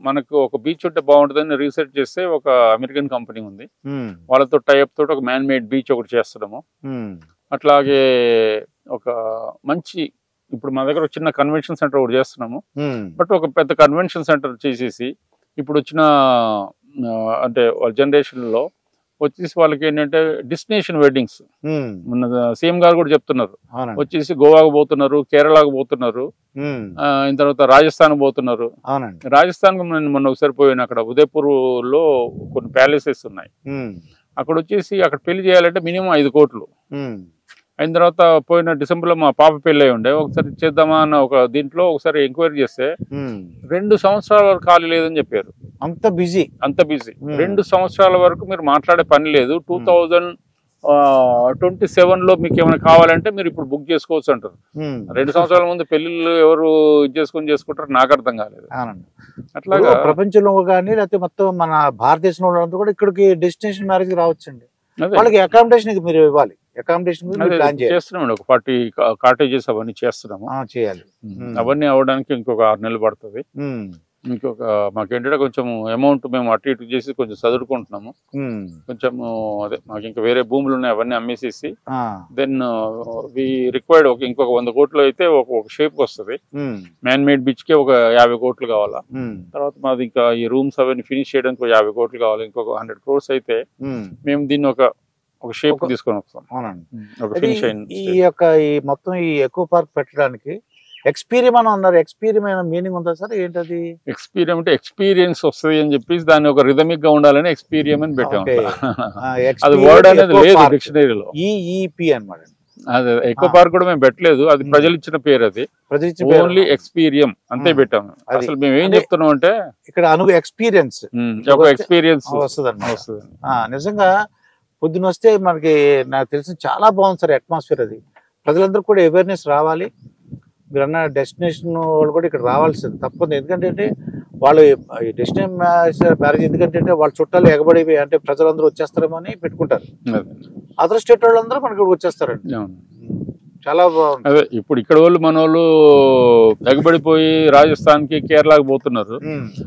మనకు ఒక బీచ్ ఉంటే బాగుంటుందని రీసెర్చ్ చేస్తే ఒక అమెరికన్ కంపెనీ ఉంది, వాళ్ళతో టైప్ తోటి ఒక మ్యాన్ మేడ్ బీచ్ ఒకటి చేస్తున్నాము. అట్లాగే ఒక మంచి ఇప్పుడు మా దగ్గర చిన్న కన్వెన్షన్ సెంటర్ ఒకటి చేస్తున్నాము. బట్ ఒక పెద్ద కన్వెన్షన్ సెంటర్ చేసేసి ఇప్పుడు వచ్చిన అంటే వాళ్ళ జనరేషన్ లో వచ్చేసి వాళ్ళకి ఏంటంటే డెస్టినేషన్ వెడ్డింగ్స్. మొన్న సీఎం గారు కూడా చెప్తున్నారు, వచ్చేసి గోవాకు పోతున్నారు, కేరళకు పోతున్నారు, అయిన తర్వాత రాజస్థాన్ పోతున్నారు. రాజస్థాన్ మొన్న ఒకసారి పోయిన, అక్కడ ఉదయపూర్ లో కొన్ని ప్యాలెసెస్ ఉన్నాయి. అక్కడ వచ్చేసి అక్కడ పెళ్లి చేయాలంటే మినిమం 5 కోట్లు. అయిన తర్వాత పోయిన డిసెంబర్లో మా పాప పెళ్ళి అయి ఉండే, ఒకసారి చేద్దామా అన్న ఒక దీంట్లో ఒకసారి ఎంక్వైరీ చేస్తే 2 సంవత్సరాల వరకు ఖాళీ లేదని చెప్పారు. అంత బిజీ 2 సంవత్సరాల వరకు మీరు మాట్లాడే పని లేదు. 2027లో మీకు ఏమైనా కావాలంటే మీరు ఇప్పుడు బుక్ చేసుకోవచ్చు అంటారు. 2 సంవత్సరాల ముందు పెళ్లిళ్ళు ఎవరు చేసుకుంటారు నాకు అర్థం కాలేదు. అట్లాగా ప్రపంచంలో కానీ లేకపోతే మొత్తం మన భారతదేశంలో వాళ్ళంతా కూడా ఇక్కడికి డెస్టినేషన్ మ్యారేజ్ రావచ్చండి. వాళ్ళకి అకామిడేషన్ మీరు ఇవ్వాలి. అకామిడేషన్ చేస్తున్నాం, ఒక 40 కాటేజెస్ అవన్నీ చేస్తున్నాము, చేయాలి. అవన్నీ అవ్వడానికి ఇంకొక 6 నెలలు పడుతుంది. ఇంకొక మాకేంటంటే కొంచెం అమౌంట్ మేము అటు ఇటు చేసి కొంచెం చదువుకుంటున్నాము. కొంచెం అదే మాకు ఇంకా వేరే భూములు ఉన్నాయి, అవన్నీ అమ్మేసేసి దెన్ వి రిక్వైర్డ్ ఇంకొక 100 కోట్లు అయితే ఒక షేప్ వస్తుంది. మ్యాన్ మేడ్ బీచ్ కి ఒక 50 కోట్లు కావాలా. తర్వాత మాది ఇంకా ఈ రూమ్స్ అవన్నీ ఫినిష్ చేయడానికి 50 కోట్లు కావాలి. ఇంకొక 100 crores అయితే మేము దీన్ని ఒక షేప్ తీసుకొని వస్తాం. ఈ యొక్క ఈ మొత్తం ఈ ఎకో పార్క్ పెట్టడానికి ఎక్స్పీరియమ్ అని అన్నారు. ఎక్స్పీరియమ్ మీనింగ్ ఉందా సార్? ఏంటది ఎక్స్పీరియమ్ అంటే ఎక్స్పీరియన్స్ వస్తుంది అని చెప్పేసి దాన్ని ఒక రిథమిక్ గా ఉండాలని ఎక్స్పీరియమ్ అని పెట్టాం. అది వర్డ్ అనేది లేదు డిక్షనరీలో. ఈఈపి అన్నమాట. అదే ఎకో పార్క్ కూడా మేము పెట్టలేదు, అది ప్రజలు ఇచ్చిన పేరు. అది ఓన్లీ ఎక్స్పీరియం అంతే పెట్టాము. అసలు మేము ఏం చెప్తున్నాం అంటే ఇక్కడ ఎక్స్పీరియన్స్ వస్తుంది. నిజంగా పొద్దున వస్తే మనకి నాకు తెలిసిన చాలా బాగుంది సార్ అట్మాస్ఫియర్. అది ప్రజలందరూ కూడా అవేర్నెస్ రావాలి. మీరు అన్న డెస్టినేషన్ వాళ్ళు కూడా ఇక్కడ రావాల్సింది తప్పదు. ఎందుకంటే వాళ్ళు డెస్టినేషన్ మ్యారేజ్ ఎందుకంటే వాళ్ళ చుట్టాలు ఎగబడిపోయి అంటే ప్రజలందరూ వచ్చేస్తారేమో అని పెట్టుకుంటారు. అదర్ స్టేట్ వాళ్ళందరూ మనకి వచ్చేస్తారండి. చాలా బాగుంది. అదే ఇప్పుడు ఇక్కడ వాళ్ళు మన వాళ్ళు ఎగబడిపోయి రాజస్థాన్ కి కేరళకి పోతున్నారు.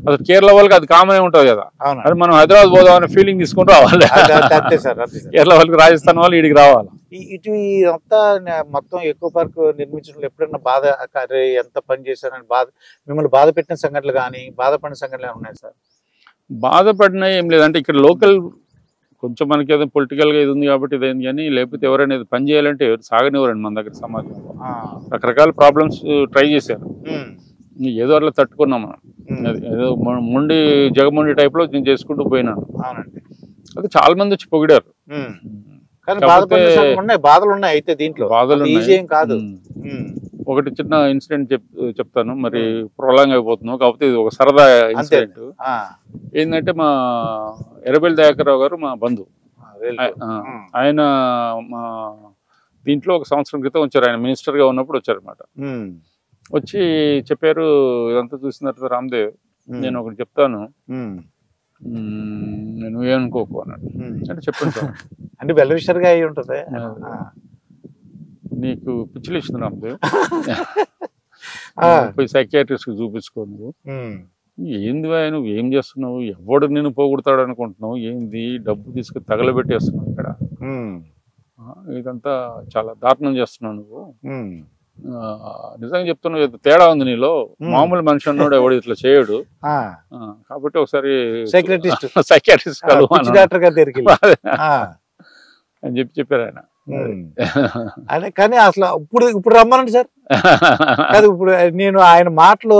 అసలు కేరళ వాళ్ళకి అది కామన్ ఉంటది కదా, అది మనం హైదరాబాద్ పోదాం అనే ఫీలింగ్ తీసుకుంటూ రావాలి. కేరళ వాళ్ళకి రాజస్థాన్ వాళ్ళు ఇడికి రావాలి. ఇటు అంతా మొత్తం ఎకో పార్క్ నిర్మించడంలో ఎప్పుడైనా బాధ ఎంత పని చేశారని మిమ్మల్ని బాధ పెట్టిన సంఘటనలు కానీ బాధపడిన సంఘటనలు ఉన్నాయి సార్? బాధపడిన ఏం లేదంటే ఇక్కడ లోకల్ కొంచెం మనకి ఏదో పొలిటికల్ గా ఇది ఉంది కాబట్టి ఇదేంది, కానీ లేకపోతే ఎవరైనా పని చేయాలంటే సాగనివ్వరండి మన దగ్గర సమాజంలో. రకరకాల ప్రాబ్లమ్స్ ట్రై చేశారు, ఏదో అట్లా తట్టుకున్నాం మనం. ఏదో జగముండి టైప్ లో నేను చేసుకుంటూ పోయినాను. అది చాలా మంది వచ్చి పొగిడారు. బాధలు ఉన్నాయి అయితే దీంట్లో బాధలు కాదు. ఒకటి చిన్న ఇన్సిడెంట్ చెప్తాను, మరి ప్రొలాంగ్ అయిపోతున్నాం కాకపోతే ఇది ఒక సరదా ఇన్సిడెంట్. ఏంటంటే మా ఎర్రబెల్లి దయాకర్రావు గారు మా బంధువు. ఆయన మా దీంట్లో 1 సంవత్సరం క్రితం వచ్చారు. ఆయన మినిస్టర్ గా ఉన్నప్పుడు వచ్చారు అనమాట. వచ్చి చెప్పారు, ఇదంతా చూసిన తర్వాత రామ్దేవ్ నేను ఒకటి చెప్తాను, నేను ఏమనుకోకు అన్నాడు. అంటే చెప్పండి సార్. అంటే వెల్విషర్గా అయి ఉంటుంది. నీకు పిచ్చిలు ఇచ్చింది రామ్దేవ్, పోయి సైకియాట్రిస్ట్ కి చూపించుకో. నువ్వు ఏంది నువ్వు ఏం చేస్తున్నావు, ఎవడు నేను పోగొడతాడు అనుకుంటున్నావు, ఏంది డబ్బు తీసుకుని తగలబెట్టేస్తున్నావు ఇక్కడ, ఇదంతా చాలా దారుణం చేస్తున్నావు నువ్వు, నిజంగా చెప్తున్నావు తేడా ఉంది నీలో, మామూలు మనిషి అన్నాడు ఎవడు ఇట్లా చేయడు, కాబట్టి ఒకసారి సైకియాట్రిస్ట్ అని చెప్పారు ఆయన. కానీ అసలు ఇప్పుడు రమ్మనండి సార్. కాదు ఇప్పుడు నేను ఆయన మాటలు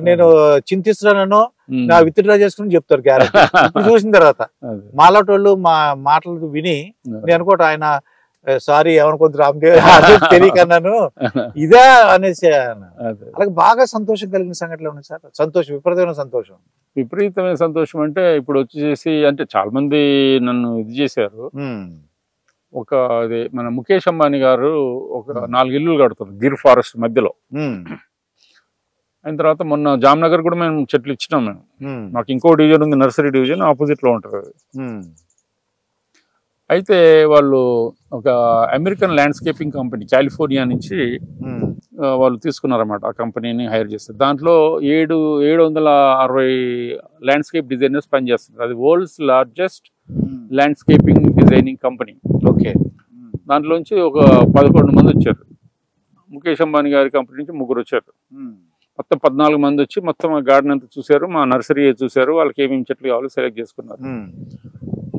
నేను చింతిస్తున్నాను, నా విత్డ్రా చేసుకుని చెప్తారు గ్యారెంటీ. ఇప్పుడు చూసిన తర్వాత మాలాంటి వాళ్ళు మా మాటలు విని నేను అనుకోవటం ఆయన సారీ ఏమనుకుంటు రామ్దేవ్ తెలియకన్నాను ఇదే అనేసి. అలాగే బాగా సంతోషం కలిగిన సంఘటనలు ఉన్నాయి సార్. సంతోషం, విపరీతమైన సంతోషం అంటే ఇప్పుడు వచ్చేసి అంటే చాలా మంది నన్ను ఇది చేశారు. ఒక అది మన ముఖేష్ అంబానీ గారు ఒక 4 ఇల్లులు కడుతారు గిర్ ఫారెస్ట్ మధ్యలో. అయిన తర్వాత మొన్న జామ్నగర్ కూడా మేము చెట్లు ఇచ్చినాం. మాకు ఇంకో డివిజన్ ఉంది, నర్సరీ డివిజన్, ఆపోజిట్ లో ఉంటుంది అది. అయితే వాళ్ళు ఒక అమెరికన్ ల్యాండ్స్కేపింగ్ కంపెనీ కాలిఫోర్నియా నుంచి వాళ్ళు తీసుకున్నారన్నమాట. ఆ కంపెనీని హైర్ చేస్తారు. దాంట్లో 760 ల్యాండ్స్కేప్ డిజైనర్స్ పనిచేస్తున్నారు. అది world's largest landscaping designing company. Okay, దాంట్లోంచి ఒక 11 మంది వచ్చారు. ముఖేష్ అంబానీ గారి కంపెనీ నుంచి 3 వచ్చారు. మొత్తం 14 మంది వచ్చి మొత్తం ఆ గార్డెన్ అంతా చూశారు, మా నర్సరీ చూశారు, వాళ్ళకి ఏమేమి చెట్లు కావాలో సెలెక్ట్ చేసుకున్నారు.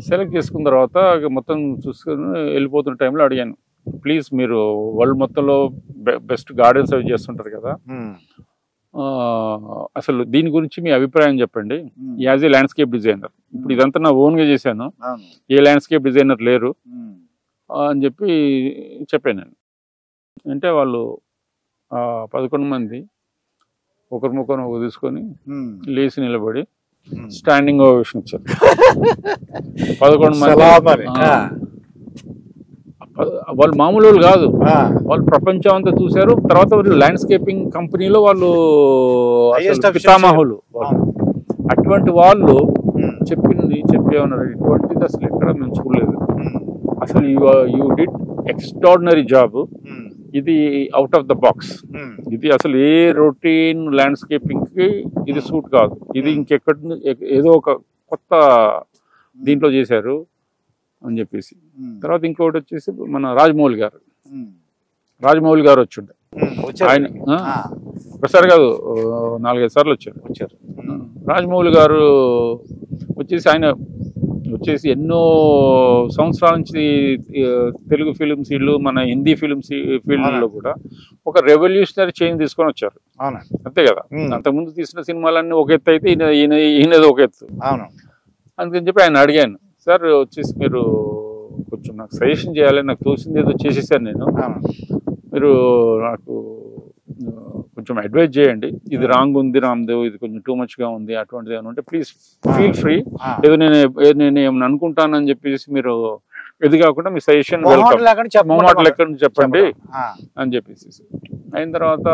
సెలెక్ట్ చేసుకున్న తర్వాత మొత్తం చూసుకుని వెళ్ళిపోతున్న టైంలో అడిగాను, ప్లీజ్ మీరు వరల్డ్ మొత్తంలో బెస్ట్ గార్డెన్స్ అవి చేస్తుంటారు కదా, అసలు దీని గురించి మీ అభిప్రాయం చెప్పండి యాజ్ ఏ ల్యాండ్స్కేప్ డిజైనర్. ఇప్పుడు ఇదంతా నా ఓన్గా చేశాను, ఏ ల్యాండ్స్కేప్ డిజైనర్ లేరు అని చెప్పి చెప్పాను నేను. అంటే వాళ్ళు 11 మంది ఒకరి ముఖం ఒక తీసుకొని లేచి నిలబడి స్టాండింగ్ ఓవేషన్ ఇచ్చారు. 11 మంది వాళ్ళు మామూలు వాళ్ళు కాదు, వాళ్ళు ప్రపంచం అంతా చూశారు. తర్వాత వాళ్ళు ల్యాండ్స్కేపింగ్ కంపెనీలో వాళ్ళు పితామహులు. అటువంటి వాళ్ళు చెప్పేమన్నారు, ఇటువంటిది అసలు ఎక్కడ మేము చూడలేదు, అసలు యూ డిడ్ ఎక్స్ట్రాడినరీ జాబ్, ఇది అవుట్ ఆఫ్ ద బాక్స్, ఇది అసలు ఏ రొటీన్ ల్యాండ్స్కేపింగ్ కి ఇది సూట్ కాదు, ఇది ఇంకెక్కడ ఏదో ఒక కొత్త దీంట్లో చేశారు అని చెప్పేసి. తర్వాత ఇంకొకటి వచ్చేసి మన రాజమౌళి గారు వచ్చిండే, ఆయన ఒకసారి కాదు 4-5 సార్లు వచ్చారు. రాజమౌళి గారు వచ్చేసి ఎన్నో సంవత్సరాల నుంచి తెలుగు ఫిలిం ఫీల్డ్, మన హిందీ ఫిలిం ఫీల్డ్లో కూడా ఒక రెవల్యూషనరీ చేంజ్ తీసుకొని వచ్చారు. అంతే కదా, అంతకుముందు తీసిన సినిమాలన్నీ ఒక ఎత్తు అయితే ఈయనది ఒక ఎత్తు. అందుకని చెప్పి ఆయన అడిగాను, సార్ వచ్చేసి మీరు కొంచెం నాకు సజెషన్ చేయాలి, నాకు తోచింది ఏదో చేసేసాను నేను, మీరు నాకు కొంచెం అడ్వైజ్ చేయండి, ఇది రాంగ్ ఉంది రామ్దేవ్, ఇది కొంచెం టూ మచ్ గా ఉంది, అటువంటిది ఏమైనా ఉంటే ప్లీజ్ ఫీల్ ఫ్రీ, ఏదో నేను ఏమైనా అనుకుంటానని చెప్పేసి మీరు ఇది కాకుండా మీ సజెషన్ మొహమాట లెక్క చెప్పండి అని చెప్పేసి. అయిన తర్వాత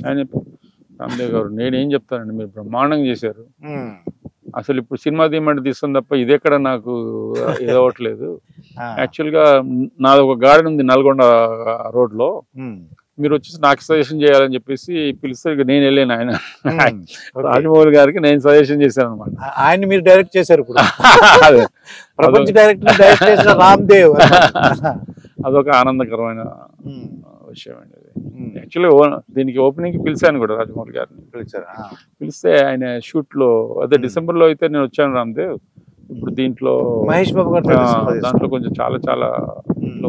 ఆయన రామ్దేవ్ గారు, నేనేం చెప్తానండి, మీరు బ్రహ్మాండంగా చేశారు, అసలు ఇప్పుడు సినిమా తీయమంటే తీస్తుంది తప్ప ఇది ఎక్కడ నాకు ఇదవట్లేదు. యాక్చువల్గా నాది ఒక గార్డెన్ ఉంది నల్గొండ రోడ్లో, మీరు వచ్చేసి నాకు సజెషన్ చేయాలని చెప్పేసి పిలిస్తే నేను వెళ్ళాను. ఆయన రాజమౌళి గారికి నేను సజెషన్ చేశాను అనమాట. ఆయన మీరు డైరెక్ట్ చేశారు ప్రపంచ డైరెక్టర్ రామ్దేవ్. అదొక ఆనందకరమైన విషయం అండి. యాక్చువల్లీ దీనికి ఓపెనింగ్ పిలిచాను కూడా రాజమౌళి గారిని. పిలిస్తే ఆయన షూట్ లో అదే డిసెంబర్ లో అయితే నేను వచ్చాను రామ్దేవ్, ఇప్పుడు దీంట్లో మహేష్ బాబు గారు దాంట్లో కొంచెం చాలా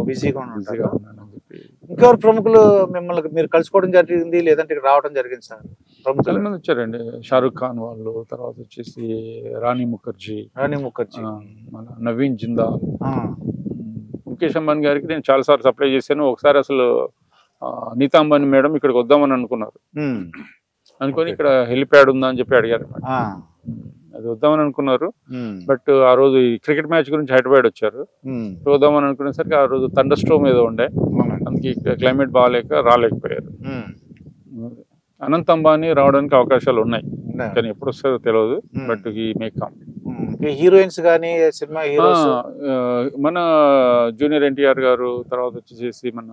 బిజీగా ఉన్నాను అని చెప్పి. ఇంకెవరు ప్రముఖులు మిమ్మల్ని మీరు కలుసుకోవడం జరిగింది లేదంటే ఇక్కడ రావడం జరిగింది సార్? చాలా మంది వచ్చారండి, షారుఖ్ ఖాన్ వాళ్ళు, తర్వాత వచ్చేసి రాణి ముఖర్జీ, మన నవీన్ జిందాల్, ముఖేష్ అంబానీ గారికి నేను చాలా సార్లు సప్లై చేశాను. ఒకసారి అసలు నీతా అంబానీ మేడం ఇక్కడికి వద్దామని అనుకున్నారు, అనుకొని ఇక్కడ హెలిప్యాడ్ ఉందా అని చెప్పి అడిగారు, అది వద్దామని అనుకున్నారు. బట్ ఆ రోజు ఈ క్రికెట్ మ్యాచ్ గురించి హైదరాబాద్ వచ్చారు, వద్దామని అనుకునేసరికి ఆ రోజు థండర్ స్ట్రోమ్ ఏదో ఉండే, అందుకే క్లైమేట్ బాగాలేక రాలేకపోయారు. అనంత్ అంబానీ రావడానికి అవకాశాలు ఉన్నాయి, కానీ ఎప్పుడు వస్తారో తెలియదు, బట్ ఈ మేక్ కమ్. హీరోయిన్స్ కానీ సినిమా హీరోస్ మన జూనియర్ ఎన్టీఆర్ గారు, తర్వాత వచ్చేసి మన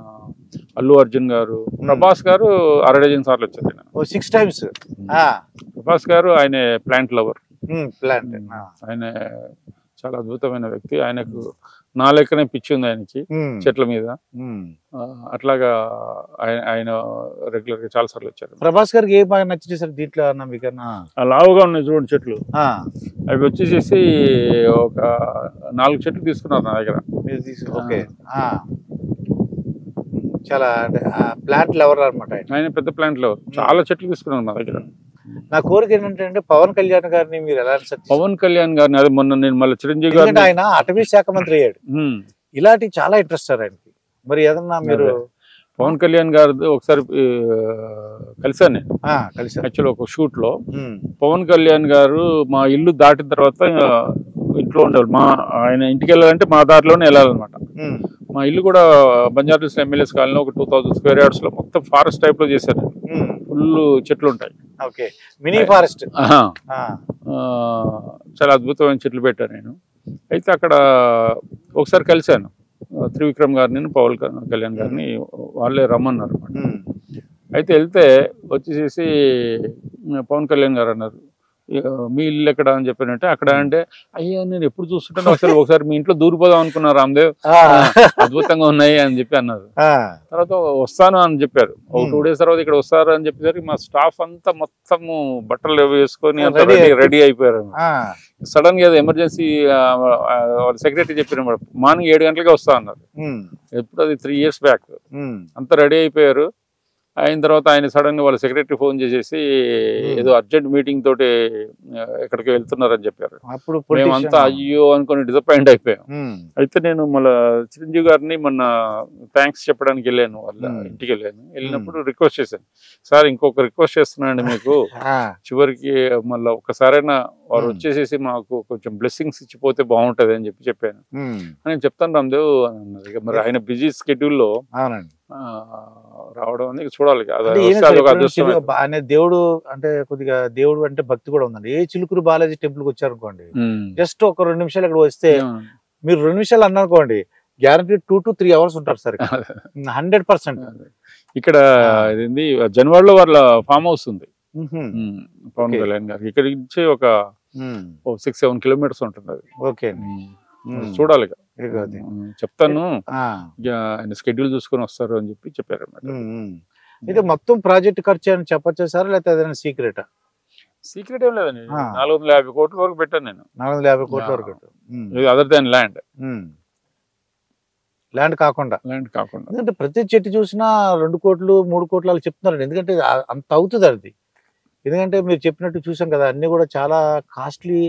అల్లు అర్జున్ గారు, ప్రభాస్ గారు 6 డజన్ సార్లు వచ్చారు. 6 times ప్రభాస్ గారు ఆయన ప్లాంట్ లవర్, ఆయన చాలా అద్భుతమైన వ్యక్తి. ఆయనకు నా లెక్కనే పిచ్చి ఉంది ఆయనకి చెట్ల మీద, అట్లాగా ఆయన రెగ్యులర్ గా చాలా సార్లు వచ్చారు. ప్రభాస్ గారికి ఏ బాగా నచ్చింది సార్ దీంట్లో? లావుగా ఉన్నాయి చూడండి చెట్లు, అవి వచ్చేసేసి ఒక 4 చెట్లు తీసుకున్నారు నా దగ్గర. చాలా ప్లాంట్ లవర్ అనమాట ఆయన, పెద్ద ప్లాంట్ లవర్, చాలా చెట్లు తీసుకున్నారు నా దగ్గర. నా కోరిక ఏంటంటే పవన్ కళ్యాణ్ గారిని మీరు ఎలా? పవన్ కళ్యాణ్ గారిని అదే మొన్న నేను మళ్ళీ చిరంజీవి గారు, ఆయన అటవీ శాఖ మంత్రి అయ్యాడు, ఇలాంటి చాలా ఇంట్రెస్ట్ సార్ ఆయనకి. మరి ఏదన్నా మీరు పవన్ కళ్యాణ్ గారు ఒకసారి కలిసాను నేను, యాక్చువల్ ఒక షూట్ లో. పవన్ కళ్యాణ్ గారు మా ఇల్లు దాటిన తర్వాత ఇంట్లో ఉండేవాళ్ళు, ఆయన ఇంటికి వెళ్ళాలంటే మా దారిలోనే వెళ్ళాలన్నమాట. మా ఇల్లు కూడా బంజారాహిల్స్ ఎమ్మెల్యేస్ కాలనీ ఒక 2000 square yards లో మొత్తం ఫారెస్ట్ టైప్ లో చేశారు, ఫుల్ చెట్లు ఉంటాయి, మినీ ఫారెస్ట్, చాలా అద్భుతమైన చెట్లు పెట్టాను నేను. అయితే అక్కడ ఒకసారి కలిశాను త్రివిక్రమ్ గారిని, పవన్ కళ్యాణ్ గారిని, వాళ్ళే రమ్మన్నారు అన్నమాట. అయితే వెళ్తే వచ్చేసేసి పవన్ కళ్యాణ్ గారు అన్నారు, మీ ఇల్లు ఎక్కడ అని చెప్పానంటే, అక్కడ అంటే అయ్యా నేను ఎప్పుడు చూస్తుంటాను, ఒకసారి మీ ఇంట్లో దూరిపోదాం అనుకున్నా రామ్దేవ్, అద్భుతంగా ఉన్నాయి అని చెప్పి అన్నారు. తర్వాత వస్తాను అని చెప్పారు, ఒక 2 days తర్వాత ఇక్కడ వస్తారు అని చెప్పేసరికి మా స్టాఫ్ అంతా మొత్తము బట్టలు వేసుకొని అంత రెడీ అయిపోయారు. సడన్ గా ఎమర్జెన్సీ వాళ్ళ సెక్రటరీ చెప్పిన మార్నింగ్ 7 గంటలకే వస్తా అన్నారు. ఎప్పుడు అది 3 years బ్యాక్. అంతా రెడీ అయిపోయారు. అయిన తర్వాత ఆయన సడన్ గా వాళ్ళ సెక్రటరీ ఫోన్ చేసేసి ఏదో అర్జెంట్ మీటింగ్ తోటి ఎక్కడికి వెళ్తున్నారని చెప్పారు. మేమంతా అయ్యో అనుకుని డిసప్పాయింట్ అయిపోయాం. అయితే నేను మళ్ళీ చిరంజీవి గారిని మొన్న థ్యాంక్స్ చెప్పడానికి వెళ్ళాను, వాళ్ళ ఇంటికి వెళ్ళాను. వెళ్ళినప్పుడు రిక్వెస్ట్ చేశాను, సార్ ఇంకొక రిక్వెస్ట్ చేస్తున్నానండి మీకు, చివరికి మళ్ళీ ఒక్కసారైనా వారు వచ్చేసేసి మాకు కొంచెం బ్లెస్సింగ్స్ ఇచ్చిపోతే బాగుంటది అని చెప్పాను. నేను చెప్తాను రామ్దేవ్ అన్నది. ఇక మరి ఆయన బిజీ స్కెడ్యూల్లో రావడం అనేది చూడాలి. ఆయన దేవుడు అంటే కొద్దిగా దేవుడు అంటే భక్తి కూడా ఉందండి. ఏ చిలుకూరు బాలాజీ టెంపుల్ కి వచ్చారనుకోండి, జస్ట్ ఒక 2 నిమిషాలు ఇక్కడ వస్తే మీరు 2 నిమిషాలు అన్నారనుకోండి, గ్యారంటీ 2 to 3 hours ఉంటారు సార్ 100%. ఇక్కడ జనవాడలో వాళ్ళ ఫామ్ హౌస్ ఉంది పవన్ కళ్యాణ్ గారికి. ఇక్కడ నుంచి ఒక 6-7 kilometers ఉంటుంది అది. ఓకే, చూడాలి, చెప్తాను. ఆయన స్కెడ్యూల్ చూసుకొని వస్తారు అని చెప్పారు అన్నమాట. అయితే మొత్తం ప్రాజెక్ట్ ఖర్చు అని చెప్పచ్చా సార్, లేకపోతే ఏదైనా సీక్రెటా? సీక్రెట్ ఏం లేదండి. 450 కోట్ల వరకు పెట్టాను నేను. 450 కోట్ల వరకు. అదర్ దాన్ ల్యాండ్ కాకుండా. ఎందుకంటే ప్రతి చెట్టు చూసినా 2 కోట్లు 3 కోట్లు అలా చెప్తున్నారండి. ఎందుకంటే అంత అవుతుంది అది. ఎందుకంటే మీరు చెప్పినట్టు చూసాం కదా, అన్ని కూడా చాలా కాస్ట్లీ.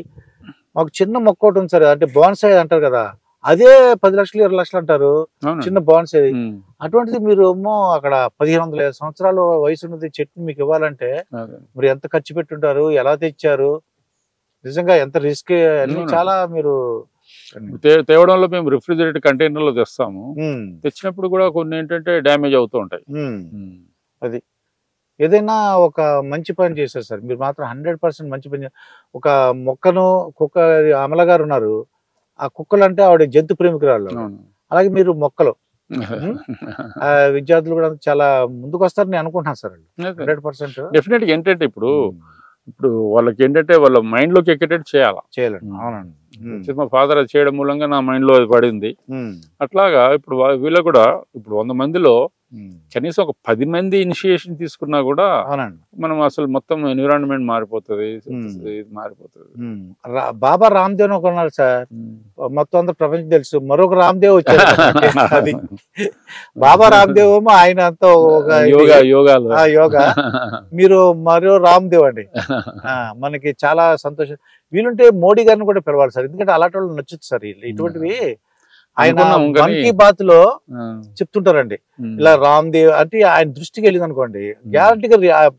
మాకు చిన్న మొక్క ఒకటి ఉంది సార్, అంటే బాన్సాయ్ అంటారు కదా, అదే 10 లక్షలు 20 లక్షలు అంటారు చిన్న బాన్సాయ్. అటువంటిది మీరు ఏమో అక్కడ 1500 సంవత్సరాలు వయసు ఉన్నది చెట్టు మీకు ఇవ్వాలంటే మరి ఎంత ఖర్చు పెట్టుంటారు, ఎలా తెచ్చారు, నిజంగా ఎంత రిస్క్ అన్ని చాలా. మీరు తేవడంలో మేము రిఫ్రిజిరేటర్ కంటైనర్ లో తెస్తాము. తెచ్చినప్పుడు కూడా కొన్ని ఏంటంటే డ్యామేజ్ అవుతూ ఉంటాయి. అది ఏదైనా ఒక మంచి పని చేశారు సార్ మీరు మాత్రం, 100% మంచి పని. ఒక మొక్కను కుక్క అమల గారు ఉన్నారు, ఆ కుక్కలు అంటే ఆవిడ జంతు ప్రేమికురాలు. అలాగే మీరు మొక్కలు విద్యార్థులు కూడా చాలా ముందుకు వస్తారని అనుకుంటున్నాను సార్. 100% డెఫినెట్ గా ఏంటంటే ఇప్పుడు వాళ్ళకి ఏంటంటే వాళ్ళ మైండ్ లోకి ఎక్కేటట్టు చేయాలండి. అవునండి. మా ఫాదర్ అది చేయడం మూలంగా నా మైండ్ లో అది పడింది. అట్లాగా ఇప్పుడు వీళ్ళు కూడా ఇప్పుడు 100 మందిలో కనీసం ఒక 10 మంది ఇనిషియేషన్ తీసుకున్నా కూడా మనం అసలు మొత్తం ఎన్విరాన్మెంట్ మారిపోతుంది. బాబా రామ్దేవ్ ఒక ఉన్నారు సార్, మొత్తం అంతా ప్రపంచం తెలుసు. మరొక రామ్దేవ్ వచ్చారు అది బాబా రామ్దేవ్. ఆయన అంతా ఒక యోగా, మీరు మరో రామ్దేవ్ అండి. మనకి చాలా సంతోషం. వీలుంటే మోడీ గారిని కూడా పిలవాలి సార్, ఎందుకంటే అలాంటి వాళ్ళు నచ్చుతుంది సార్ ఇటువంటివి. ఆయన మన్ కీ బాత్ లో చెప్తుంటారండి, ఇలా రామ్దేవ్ అంటే ఆయన దృష్టికి వెళ్ళింది అనుకోండి, గ్యారంటీగా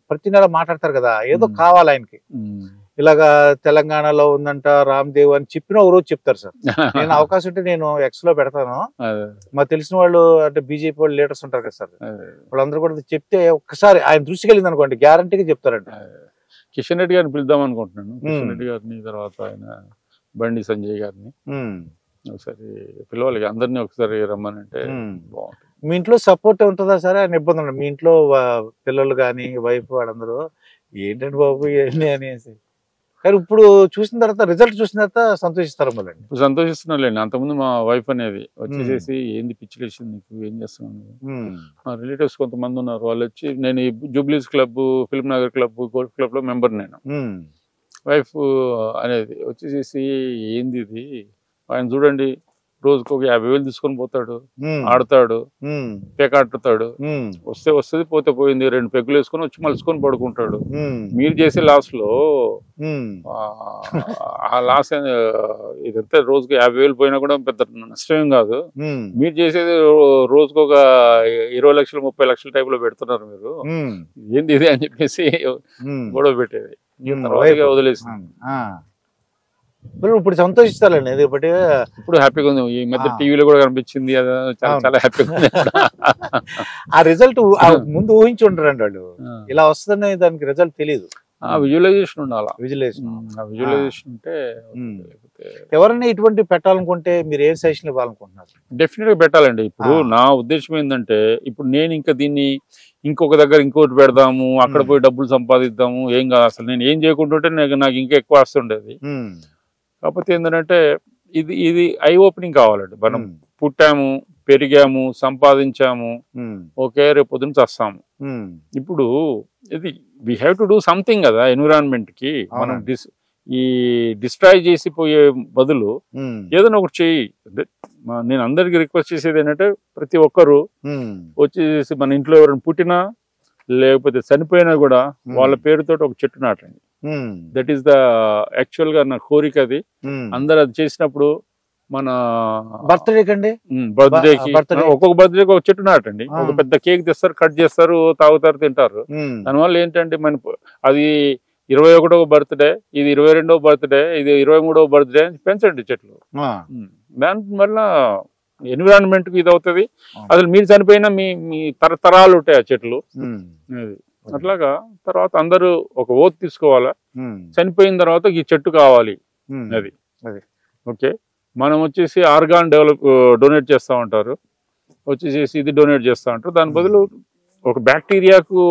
ప్రతి నెల మాట్లాడతారు కదా, ఏదో కావాలి ఆయనకి. ఇలాగా తెలంగాణలో ఉందంట రామ్దేవ్ అని చెప్పిన ఒక రోజు చెప్తారు సార్. నేను అవకాశం ఉంటే నేను ఎక్స్ లో పెడతాను. మాకు తెలిసిన వాళ్ళు అంటే బీజేపీ వాళ్ళు లీడర్స్ ఉంటారు కదా సార్, వాళ్ళందరూ కూడా చెప్తే ఒక్కసారి ఆయన దృష్టికి వెళ్ళింది అనుకోండి, గ్యారంటీగా చెప్తారండి. కిషన్ రెడ్డి గారిని పిలుద్దాం అనుకుంటున్నాను. కిషన్ రెడ్డి గారిని, తర్వాత ఆయన బండి సంజయ్ గారిని ఒకసారి పిలవాలి, అందరినీ ఒకసారి రమ్మనంటే బాగుంటుంది. మీ ఇంట్లో సపోర్ట్ ఉంటుందా సరే అని ఇబ్బంది ఉండదు? మీ ఇంట్లో పిల్లలు కానీ వైఫ్ వాళ్ళందరూ ఏంటంటే బాబు ఏంటి అనేసి, కానీ ఇప్పుడు చూసిన తర్వాత రిజల్ట్ చూసిన తర్వాత సంతోషిస్తారు మళ్ళీ? ఇప్పుడు సంతోషిస్తున్నారులేండి. అంతకుముందు మా వైఫ్ అనేది వచ్చేసేసి ఏంది పిచ్చిలేసింది నీకు, ఏం చేస్తున్నాను. మా రిలేటివ్స్ కొంతమంది ఉన్నారు, వాళ్ళు వచ్చి నేను ఈ Jubilees club, Film Nagar club, golf club లో మెంబర్ నేను. వైఫ్ అనేది వచ్చేసేసి ఏంది ఇది, ఆయన చూడండి రోజుకు ఒక 50,000 తీసుకొని పోతాడు, ఆడతాడు, పేకాడుతాడు, వస్తే వస్తుంది పోతే పోయింది, 2 పెగ్గులు వేసుకొని వచ్చి మలుసుకొని పడుకుంటాడు. మీరు చేసే లాస్ లో ఆ లాస్ ఇదంతా రోజుకు 50,000 పోయినా కూడా పెద్ద నష్టమేం కాదు. మీరు చేసేది రోజుకు ఒక 20 లక్షలు 30 లక్షల టైప్ లో పెడుతున్నారు మీరు, ఏంది ఇది అని చెప్పేసి గొడవ పెట్టేది. వదిలేసింది. ఇప్పుడు సంతోషిస్తారండి, ఇప్పుడు హ్యాపీగా ఉంది. ఈ మధ్య టీవీలో కూడా కనిపించింది, చాలా హ్యాపీగా ఉంది. ఆ రిజల్ట్ ముందు ఊహించి ఉంటారండి వాళ్ళు, ఇలా వస్తుందని దానికి రిజల్ట్ తెలియదు. విజువలైజేషన్ ఉండాలి. విజువలైజేషన్ ఉంటే ఎవరైనా ఇటువంటి పెట్టాలనుకుంటే మీరు ఏం సజెషన్ ఇవ్వాలనుకుంటున్నారు? డెఫినెట్ గా పెట్టాలండి. ఇప్పుడు నా ఉద్దేశం ఏంటంటే, ఇప్పుడు నేను ఇంకా దీన్ని ఇంకొక దగ్గర ఇంకోటి పెడదాము, అక్కడ పోయి డబ్బులు సంపాదిద్దాము, ఏం కాదు. అసలు నేను ఏం చేయకుంటుంటే నాకు ఇంకా ఎక్కువ వస్తుండేది. కాకపోతే ఏంటంటే ఇది ఐ ఓపెనింగ్ కావాలండి. మనం పుట్టాము, పెరిగాము, సంపాదించాము, ఓకే రేపు పొద్దున చస్తాము. ఇప్పుడు ఇది we have to do something కదా ఎన్విరాన్మెంట్ కి. మనం ఈ డిస్ట్రాయ్ చేసిపోయే బదులు ఏదైనా ఒకటి చెయ్యి. నేను అందరికి రిక్వెస్ట్ చేసేది ఏంటంటే ప్రతి ఒక్కరు వచ్చేసి మన ఇంట్లో ఎవరైనా పుట్టినా లేకపోతే చనిపోయినా కూడా వాళ్ళ పేరుతో ఒక చెట్టు నాటండి. దట్ ఈస్ ద యాక్చువల్ గా నా కోరిక. అది అందరు అది చేసినప్పుడు మన బర్త్డేకి ఒక్కొక్క బర్త్డేకి ఒక చెట్టు నాటండి. ఒక పెద్ద కేక్ తెస్తారు, కట్ చేస్తారు, తాగుతారు, తింటారు. దానివల్ల ఏంటంటే మన అది 21వ బర్త్డే, ఇది 22వ బర్త్డే, ఇది 23వ బర్త్డే అని పెంచండి చెట్లు. దాని వల్ల ఎన్విరాన్మెంట్ కి ఇది అవుతుంది. అసలు మీరు చనిపోయినా మీ తరతరాలు ఉంటాయి ఆ చెట్లు. అట్లాగా తర్వాత అందరూ ఒక ఓత్ తీసుకోవాలా, చనిపోయిన తర్వాత ఈ చెట్టు కావాలి అది. ఓకే, మనం వచ్చేసి ఆర్గాన్ డొనేట్ చేస్తూ ఉంటారు, వచ్చేసి ఇది డొనేట్ చేస్తూ ఉంటారు. దాని బదులు ఒక బ్యాక్టీరియాకు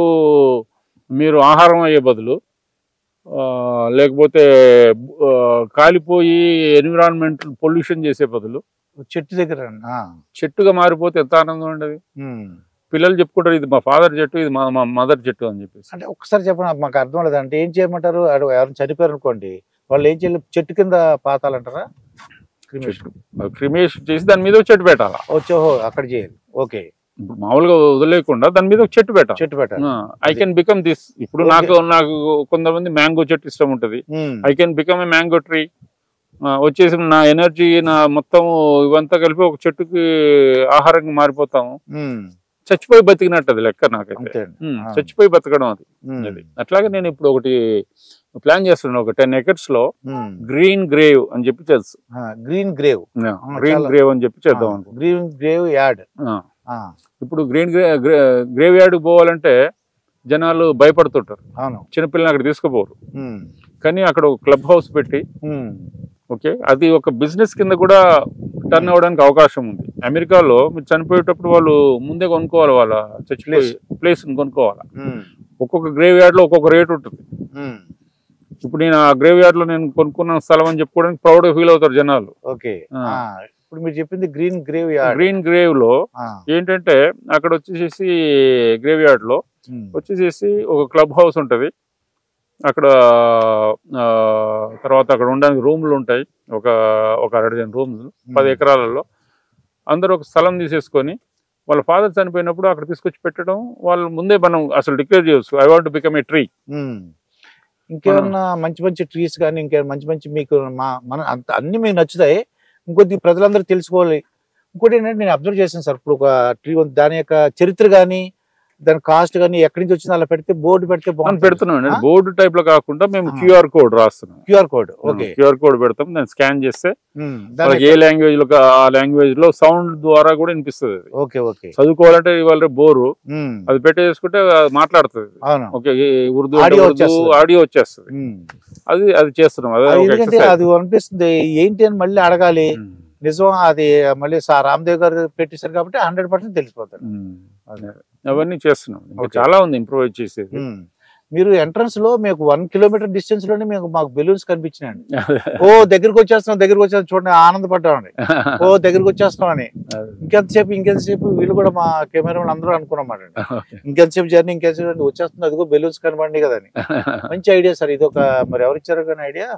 మీరు ఆహారం అయ్యే బదులు, లేకపోతే కాలిపోయి ఎన్విరాన్మెంట్ పొల్యూషన్ చేసే బదులు చెట్టు దగ్గర చెట్టుగా మారిపోతే ఎంత ఆనందం ఉండదు. పిల్లలు చెప్పుకుంటారు ఇది మా ఫాదర్ చెట్టు, ఇది మా మదర్ చెట్టు అని చెప్పేసి. అంటే ఒకసారి చెప్పండి, మాకు అర్థం లేదు. అంటే ఏం చేయమంటారు? ఎవరైనా చనిపోయారు అనుకోండి, వాళ్ళు ఏం చేయాలి? చెట్టు కింద పాతాలంటారా? క్రిమేషన్ చేసి దాని మీద చెట్టు పెట్టాలా? వచ్చోహో, అక్కడ చేయాలి. ఓకే, ఇప్పుడు మామూలుగా వదిలేకుండా దాని మీద ఒక చెట్టు పెట్టాలి. I can become this. ఇప్పుడు నాకు కొంతమంది మ్యాంగో చెట్టు ఇష్టం ఉంటది. I can become a mango tree. వచ్చేసి నా ఎనర్జీ, నా మొత్తం ఇవంతా కలిపి ఒక చెట్టుకి ఆహారంగా మారిపోతాము. చచ్చిపోయి బతికినట్టు అది లెక్క నాకైతే. చచ్చిపోయి బతకడం అది. అట్లాగే నేను ఇప్పుడు ఒకటి ప్లాన్ చేస్తున్నాను. ఒక 10 acres లో గ్రీన్ గ్రేవ్ అని చెప్పి తెలుసు. గ్రీన్ గ్రేవ్ అని చెప్పి చేద్దాం. Green grave yard. ఇప్పుడు గ్రీన్ గ్రేవ్ యార్డ్ పోవాలంటే జనాలు భయపడుతుంటారు. చిన్నపిల్లలు అక్కడ తీసుకుపోరు. కానీ అక్కడ ఒక క్లబ్ హౌస్ పెట్టి, ఓకే, అది ఒక బిజినెస్ కింద కూడా టర్న్ అవ్వడానికి అవకాశం ఉంది. అమెరికాలో మీరు చనిపోయేటప్పుడు వాళ్ళు ముందే కొనుక్కోవాలి, వాళ్ళ చర్చ్ ప్లేస్ కొనుక్కోవాలి. ఒక్కొక్క గ్రేవ్ యార్డ్ లో ఒక్కొక్క రేట్ ఉంటుంది. ఇప్పుడు నేను ఆ గ్రేవ్ యార్డ్ లో నేను కొనుక్కున్న స్థలం అని చెప్పుకోవడానికి ప్రౌడ్ గా ఫీల్ అవుతారు జనాలు. ఓకే, ఇప్పుడు మీరు చెప్పింది green grave yard. Green grave లో ఏంటంటే అక్కడ వచ్చేసి గ్రేవ్ యార్డ్ లో వచ్చేసి ఒక క్లబ్ హౌస్ ఉంటది. అక్కడ తర్వాత అక్కడ ఉండడానికి రూమ్లు ఉంటాయి. ఒక 2 రూమ్స్ 10 ఎకరాలలో. అందరూ ఒక స్థలం తీసేసుకొని వాళ్ళ ఫాదర్ చనిపోయినప్పుడు అక్కడ తీసుకొచ్చి పెట్టడం. వాళ్ళు ముందే మనం అసలు డిక్లేర్ చేయొచ్చు, I want to become a tree. ఇంకేమన్నా మంచి మంచి ట్రీస్ కానీ ఇంకేమైనా మంచి మంచి మీకు మన అన్ని మీకు నచ్చుతాయి. ఇంకొద్ది ప్రజలందరూ తెలుసుకోవాలి. ఇంకోటి ఏంటంటే నేను అబ్జర్వ్ చేశాను సార్, ఇప్పుడు ఒక ట్రీ దాని యొక్క చరిత్ర కానీ దాని కాస్ట్ కానీ ఎక్కడి నుంచి వచ్చిందో అలా పెడితే బోర్డు పెడితే పెడుతున్నాం. బోర్డు టైప్ లో కాకుండా మేము QR కోడ్ రాస్తున్నాం. QR code, okay, QR code పెడతాం. దాన్ని స్కాన్ చేస్తే ఏ లాంగ్వేజ్ లో ఆ లాంగ్వేజ్ లో సౌండ్ ద్వారా కూడా వినిపిస్తుంది. ఓకే ఓకే, చదువుకోవాలంటే ఇవాళ బోరు అది పెట్టేసుకుంటే మాట్లాడుతుంది. ఓకే, ఉర్దూ ఆడియో వచ్చేస్తుంది. అది చేస్తున్నాం. అది అనిపిస్తుంది ఏంటి అని మళ్ళీ అడగాలి. నిజం అది మళ్ళీ రామ్దేవ్ గారు పెట్టేశారు కాబట్టి 100% తెలిసిపోతారు. అవన్నీ చేస్తున్నాం. చాలా ఉంది ఇంప్రూవైజ్ చేసేది. మీరు ఎంట్రన్స్ లో మీకు 1 kilometer డిస్టెన్స్ లోనే మాకు బెలూన్స్ కనిపించినాయండి. ఓ దగ్గరికి వచ్చేస్తున్నాం చూడండి, ఆనందపడ్డామండి. ఓ దగ్గరికి వచ్చేస్తున్నాం అని. ఇంకెంతసేపు వీళ్ళు కూడా మా కెమెరా అందరూ అనుకున్నమాట. ఇంకెంతసేపు జర్నీ, ఇంకెంతసేపు వచ్చేస్తుంది, అదిగో బెలూన్స్ కనబడి కదా అని. మంచి ఐడియా సార్ ఇది. ఒక మరి ఎవరు ఇచ్చారు కానీ ఐడియా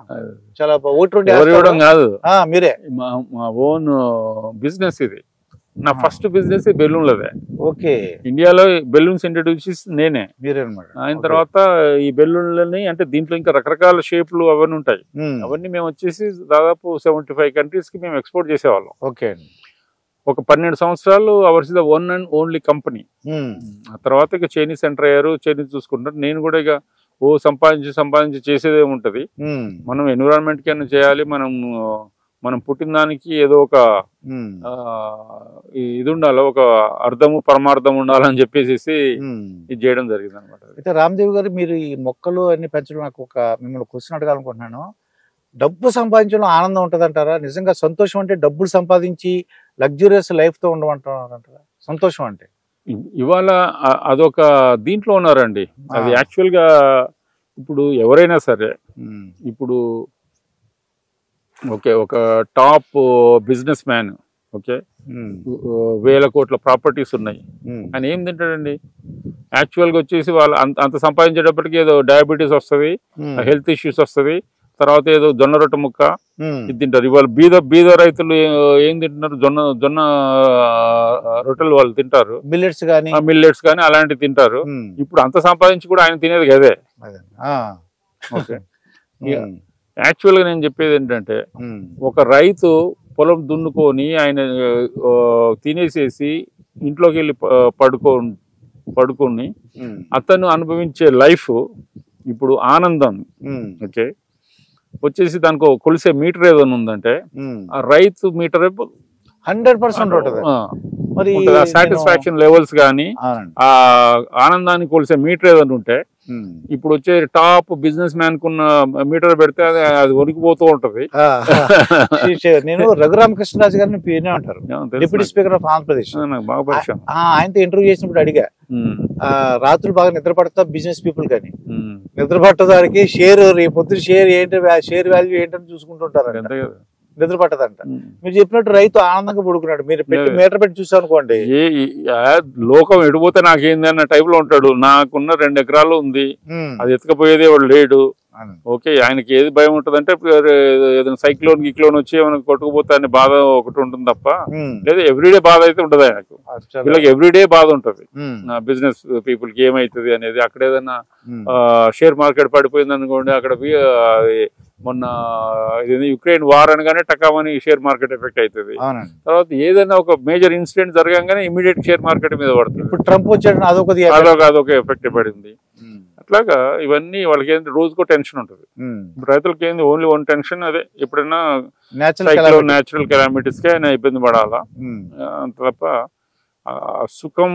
చాలా. 1-2 కాదు, మీరే మా ఓన్ బిజినెస్ ఇది. నా ఫస్ట్ బిజినెస్ బెలూన్లదే. ఓకే, ఇండియాలో బెలూన్స్ ఇంట్రడ్యూస్ నేనే. మీరేనమాట. ఆయన తర్వాత ఈ బెలూన్లని అంటే దీంట్లో ఇంకా రకరకాల షేప్లు అవన్నీ ఉంటాయి. అవన్నీ మేము వచ్చేసి దాదాపు 75 countries కి మేము ఎక్స్పోర్ట్ చేసేవాళ్ళం. ఓకే, ఒక 12 సంవత్సరాలు hours the one and only company. ఆ తర్వాత ఇక చైనీస్ ఎంటర్ అయ్యారు, చైనీస్ చూసుకుంటారు. నేను కూడా ఇక సంపాదించి చేసేదే ఉంటది. మనం ఎన్విరాన్మెంట్ కి చేయాలి. మనం పుట్టిన దానికి ఏదో ఒక ఇది ఉండాలి, ఒక అర్థము పరమార్థం ఉండాలని చెప్పేసి ఇది చేయడం జరిగింది అనమాట. అయితే రామ్దేవ్ గారు, మీరు ఈ మొక్కలు అన్ని పెంచడం, నాకు మిమ్మల్ని క్వశ్చన్ అడగాలనుకుంటున్నాను. డబ్బు సంపాదించడం ఆనందం ఉంటుంది అంటారా? నిజంగా సంతోషం అంటే డబ్బులు సంపాదించి లగ్జూరియస్ లైఫ్ తో ఉండమంటారా? సంతోషం అంటే ఇవాళ అదొక దీంట్లో ఉన్నారండి. అది యాక్చువల్ గా ఇప్పుడు ఎవరైనా సరే, ఇప్పుడు ఓకే, ఒక టాప్ బిజినెస్ మ్యాన్, ఓకే, 1000 కోట్ల ప్రాపర్టీస్ ఉన్నాయి. ఆయన ఏం తింటాడండి? యాక్చువల్ గా వచ్చేసి వాళ్ళు అంత సంపాదించేటప్పటికి ఏదో డయాబెటీస్ వస్తుంది, హెల్త్ ఇష్యూస్ వస్తుంది, తర్వాత ఏదో జొన్న రొట్టె ముక్క ఇది తింటారు. ఇవాళ బీద రైతులు ఏం తింటున్నారు? జొన్న రొట్టెలు వాళ్ళు తింటారు, మిల్లెట్స్ కానీ అలాంటివి తింటారు. ఇప్పుడు అంత సంపాదించి కూడా ఆయన తినేది కదే. ఓకే, యాక్చువల్ గా నేను చెప్పేది ఏంటంటే, ఒక రైతు పొలం దున్నుకొని ఆయన తినేసేసి ఇంట్లోకి వెళ్ళి పడుకొని అతను అనుభవించే లైఫ్ ఇప్పుడు ఆనందం. ఓకే, వచ్చేసి దానికి కొలిసే మీటర్ ఏదైనా ఉందంటే ఆ రైతు మీటర్ 100% ఉంటుంది. మరి సాటిస్ఫాక్షన్ లెవెల్స్ కానీ ఆ ఆనందాన్ని కొలిసే మీటర్ ఏదైనా ఉంటే, ఇప్పుడు వచ్చే టాప్ బిజినెస్ మ్యాన్ కున్న మీటర్ పెడితే అది వణికిపోతూ ఉంటది. నేను రఘురామకృష్ణరాజు గారిని వినే ఉంటారు, డిప్యూటీ స్పీకర్ ఆఫ్ ఆంధ్రప్రదేశ్. ఆయనతో ఇంటర్వ్యూ చేసినప్పుడు అడిగా, రాత్రులు బాగా నిద్ర పడతా బిజినెస్ పీపుల్ కానీ నిద్ర పట్టడానికి షేర్ రేపొద్దు షేర్ ఏంటి, షేర్ వాల్యూ ఏంటని చూసుకుంటుంటారు, నిద్ర పట్టదంట. మీరు చెప్పినట్టు రైతు ఆనందంగా పడుకున్నాడు. మీరు పెట్టి మీటర్ పెట్టి చూసాను అనుకోండి, లోకం ఎడిపోతే నాకేంది అన్న టైప్ లో ఉంటాడు. నాకున్న 2 ఎకరాలు ఉంది, అది ఎత్తుకపోయేదే వాడు లేడు. ఓకే, ఆయనకి ఏది భయం ఉంటుంది అంటే ఏదైనా సైక్లోన్ గిక్లోన్ వచ్చి ఏమైనా కొట్టుకుపోతే అనే బాధ ఒకటి ఉంటుంది తప్ప, లేదా ఎవ్రీడే బాధ అయితే ఉంటుంది ఆయనకు. వీళ్ళకి ఎవ్రీడే బాధ ఉంటుంది. బిజినెస్ పీపుల్ కి ఏమైతుంది అనేది. అక్కడ ఏదైనా షేర్ మార్కెట్ పడిపోయింది అనుకోండి, అక్కడ మొన్న యుక్రెయిన్ వార్ అనగానే టకామని షేర్ మార్కెట్ ఎఫెక్ట్ అవుతుంది. తర్వాత ఏదైనా ఒక మేజర్ ఇన్సిడెంట్ జరగగానే ఇమీడియట్ షేర్ మార్కెట్ మీద పడుతుంది. ఇప్పుడు ట్రంప్ వచ్చాడు, అదొక ఎఫెక్ట్ పడింది. అట్లాగా ఇవన్నీ వాళ్ళకి ఏంటి రోజుకో టెన్షన్ ఉంటుంది. రైతులకి ఏంది ఓన్లీ 1 టెన్షన్, అదే ఎప్పుడైనా న్యాచురల్ కెలామిటీస్ కి ఆయన ఇబ్బంది పడాలా. అంత తప్ప సుఖం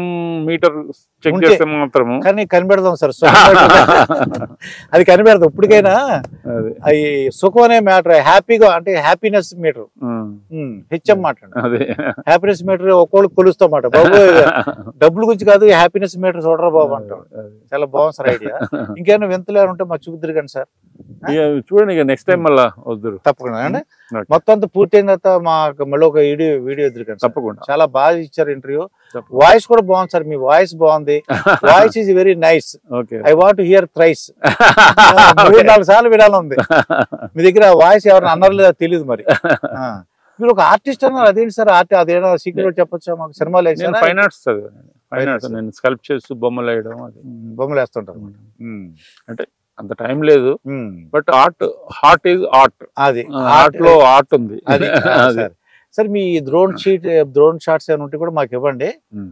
మీటర్ చెక్ చేస్తే మాత్రము కానీ కనిపెడదాం సార్, అది కనిపెడదాం. ఇప్పటికైనా అది సుఖం అనే మ్యాటర్, హ్యాపీగా అంటే హ్యాపీనెస్ మీటర్ హెచ్ఎం మాట. హ్యాపీనెస్ మీటర్ ఒక్కొక్కరు కొలుస్తాం మాట. బాబు డబ్బుల గురించి కాదు, హ్యాపీనెస్ మీటర్ చూడరా బాబు అంటాం. చాలా బాగుంది సార్ ఐడియా. ఇంకేమైనా వింతలు ఉంటే మా చూద్దరు కానీ సార్, చూడండి ఇక నెక్స్ట్ టైం మళ్ళీ వద్దురు తప్పకుండా అండి. మొత్తం అంతా పూర్తయిన తర్వాత మాకు మళ్ళీ ఒక వీడియో ఎదురు కానీ తప్పకుండా. చాలా బాగా ఇచ్చారు ఇంటర్వ్యూ. వాయిస్ కూడా బాగుంది సార్, మీ వాయిస్ బాగుంది. Voice is very nice. I want hear thrice. 3-4 సార్లు వినాలంది మీ దగ్గర. వాయిస్ ఎవరైనా అన్నారు లేదా తెలియదు. మరి మీరు ఒక ఆర్టిస్ట్ అన్నారు, అదేంటి సార్? అదేనా సీక్రెట్ చెప్పొచ్చా మాకు? సినిమాలు ఫైన్ ఆర్ట్స్ నేను స్కల్ప్ చేస్తూ బొమ్మలు వేయడం, అది బొమ్మలు వేస్తుంటారు. అంటే అంత టైం లేదు, బట్ హార్ట్ ఈజ్ ఆర్ట్. అది ఆర్ట్ లో ఆర్ట్ ఉంది. సార్ మీ డ్రోన్ షాట్స్ ఏమైనా ఉంటే కూడా మాకు ఇవ్వండి.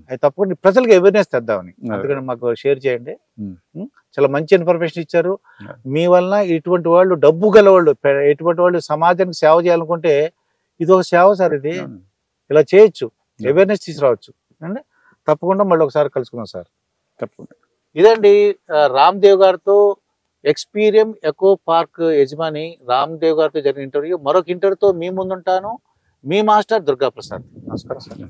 అది తప్పకుండా ప్రజలకు అవేర్నెస్ తెద్దామని, అందుకని మాకు షేర్ చేయండి. చాలా మంచి ఇన్ఫర్మేషన్ ఇచ్చారు. మీ వలన ఇటువంటి వాళ్ళు, డబ్బు గల వాళ్ళు, ఎటువంటి వాళ్ళు సమాజానికి సేవ చేయాలనుకుంటే ఇది ఒక సేవ సార్. ఇది ఇలా చేయొచ్చు, అవేర్నెస్ తీసుకురావచ్చు అండి. తప్పకుండా మళ్ళీ ఒకసారి కలుసుకుందాం సార్. తప్పకుండా. ఇదండి రామ్దేవ్ గారితో, ఎక్స్పీరియం ఎకో పార్క్ యజమాని రామ్దేవ్ గారితో జరిగిన ఇంటర్వ్యూ. మరొక ఇంటర్వ్యూతో మీ ముందుంటాను. మీ మాస్టర్ దుర్గా ప్రసాద్. నమస్కారం సార్.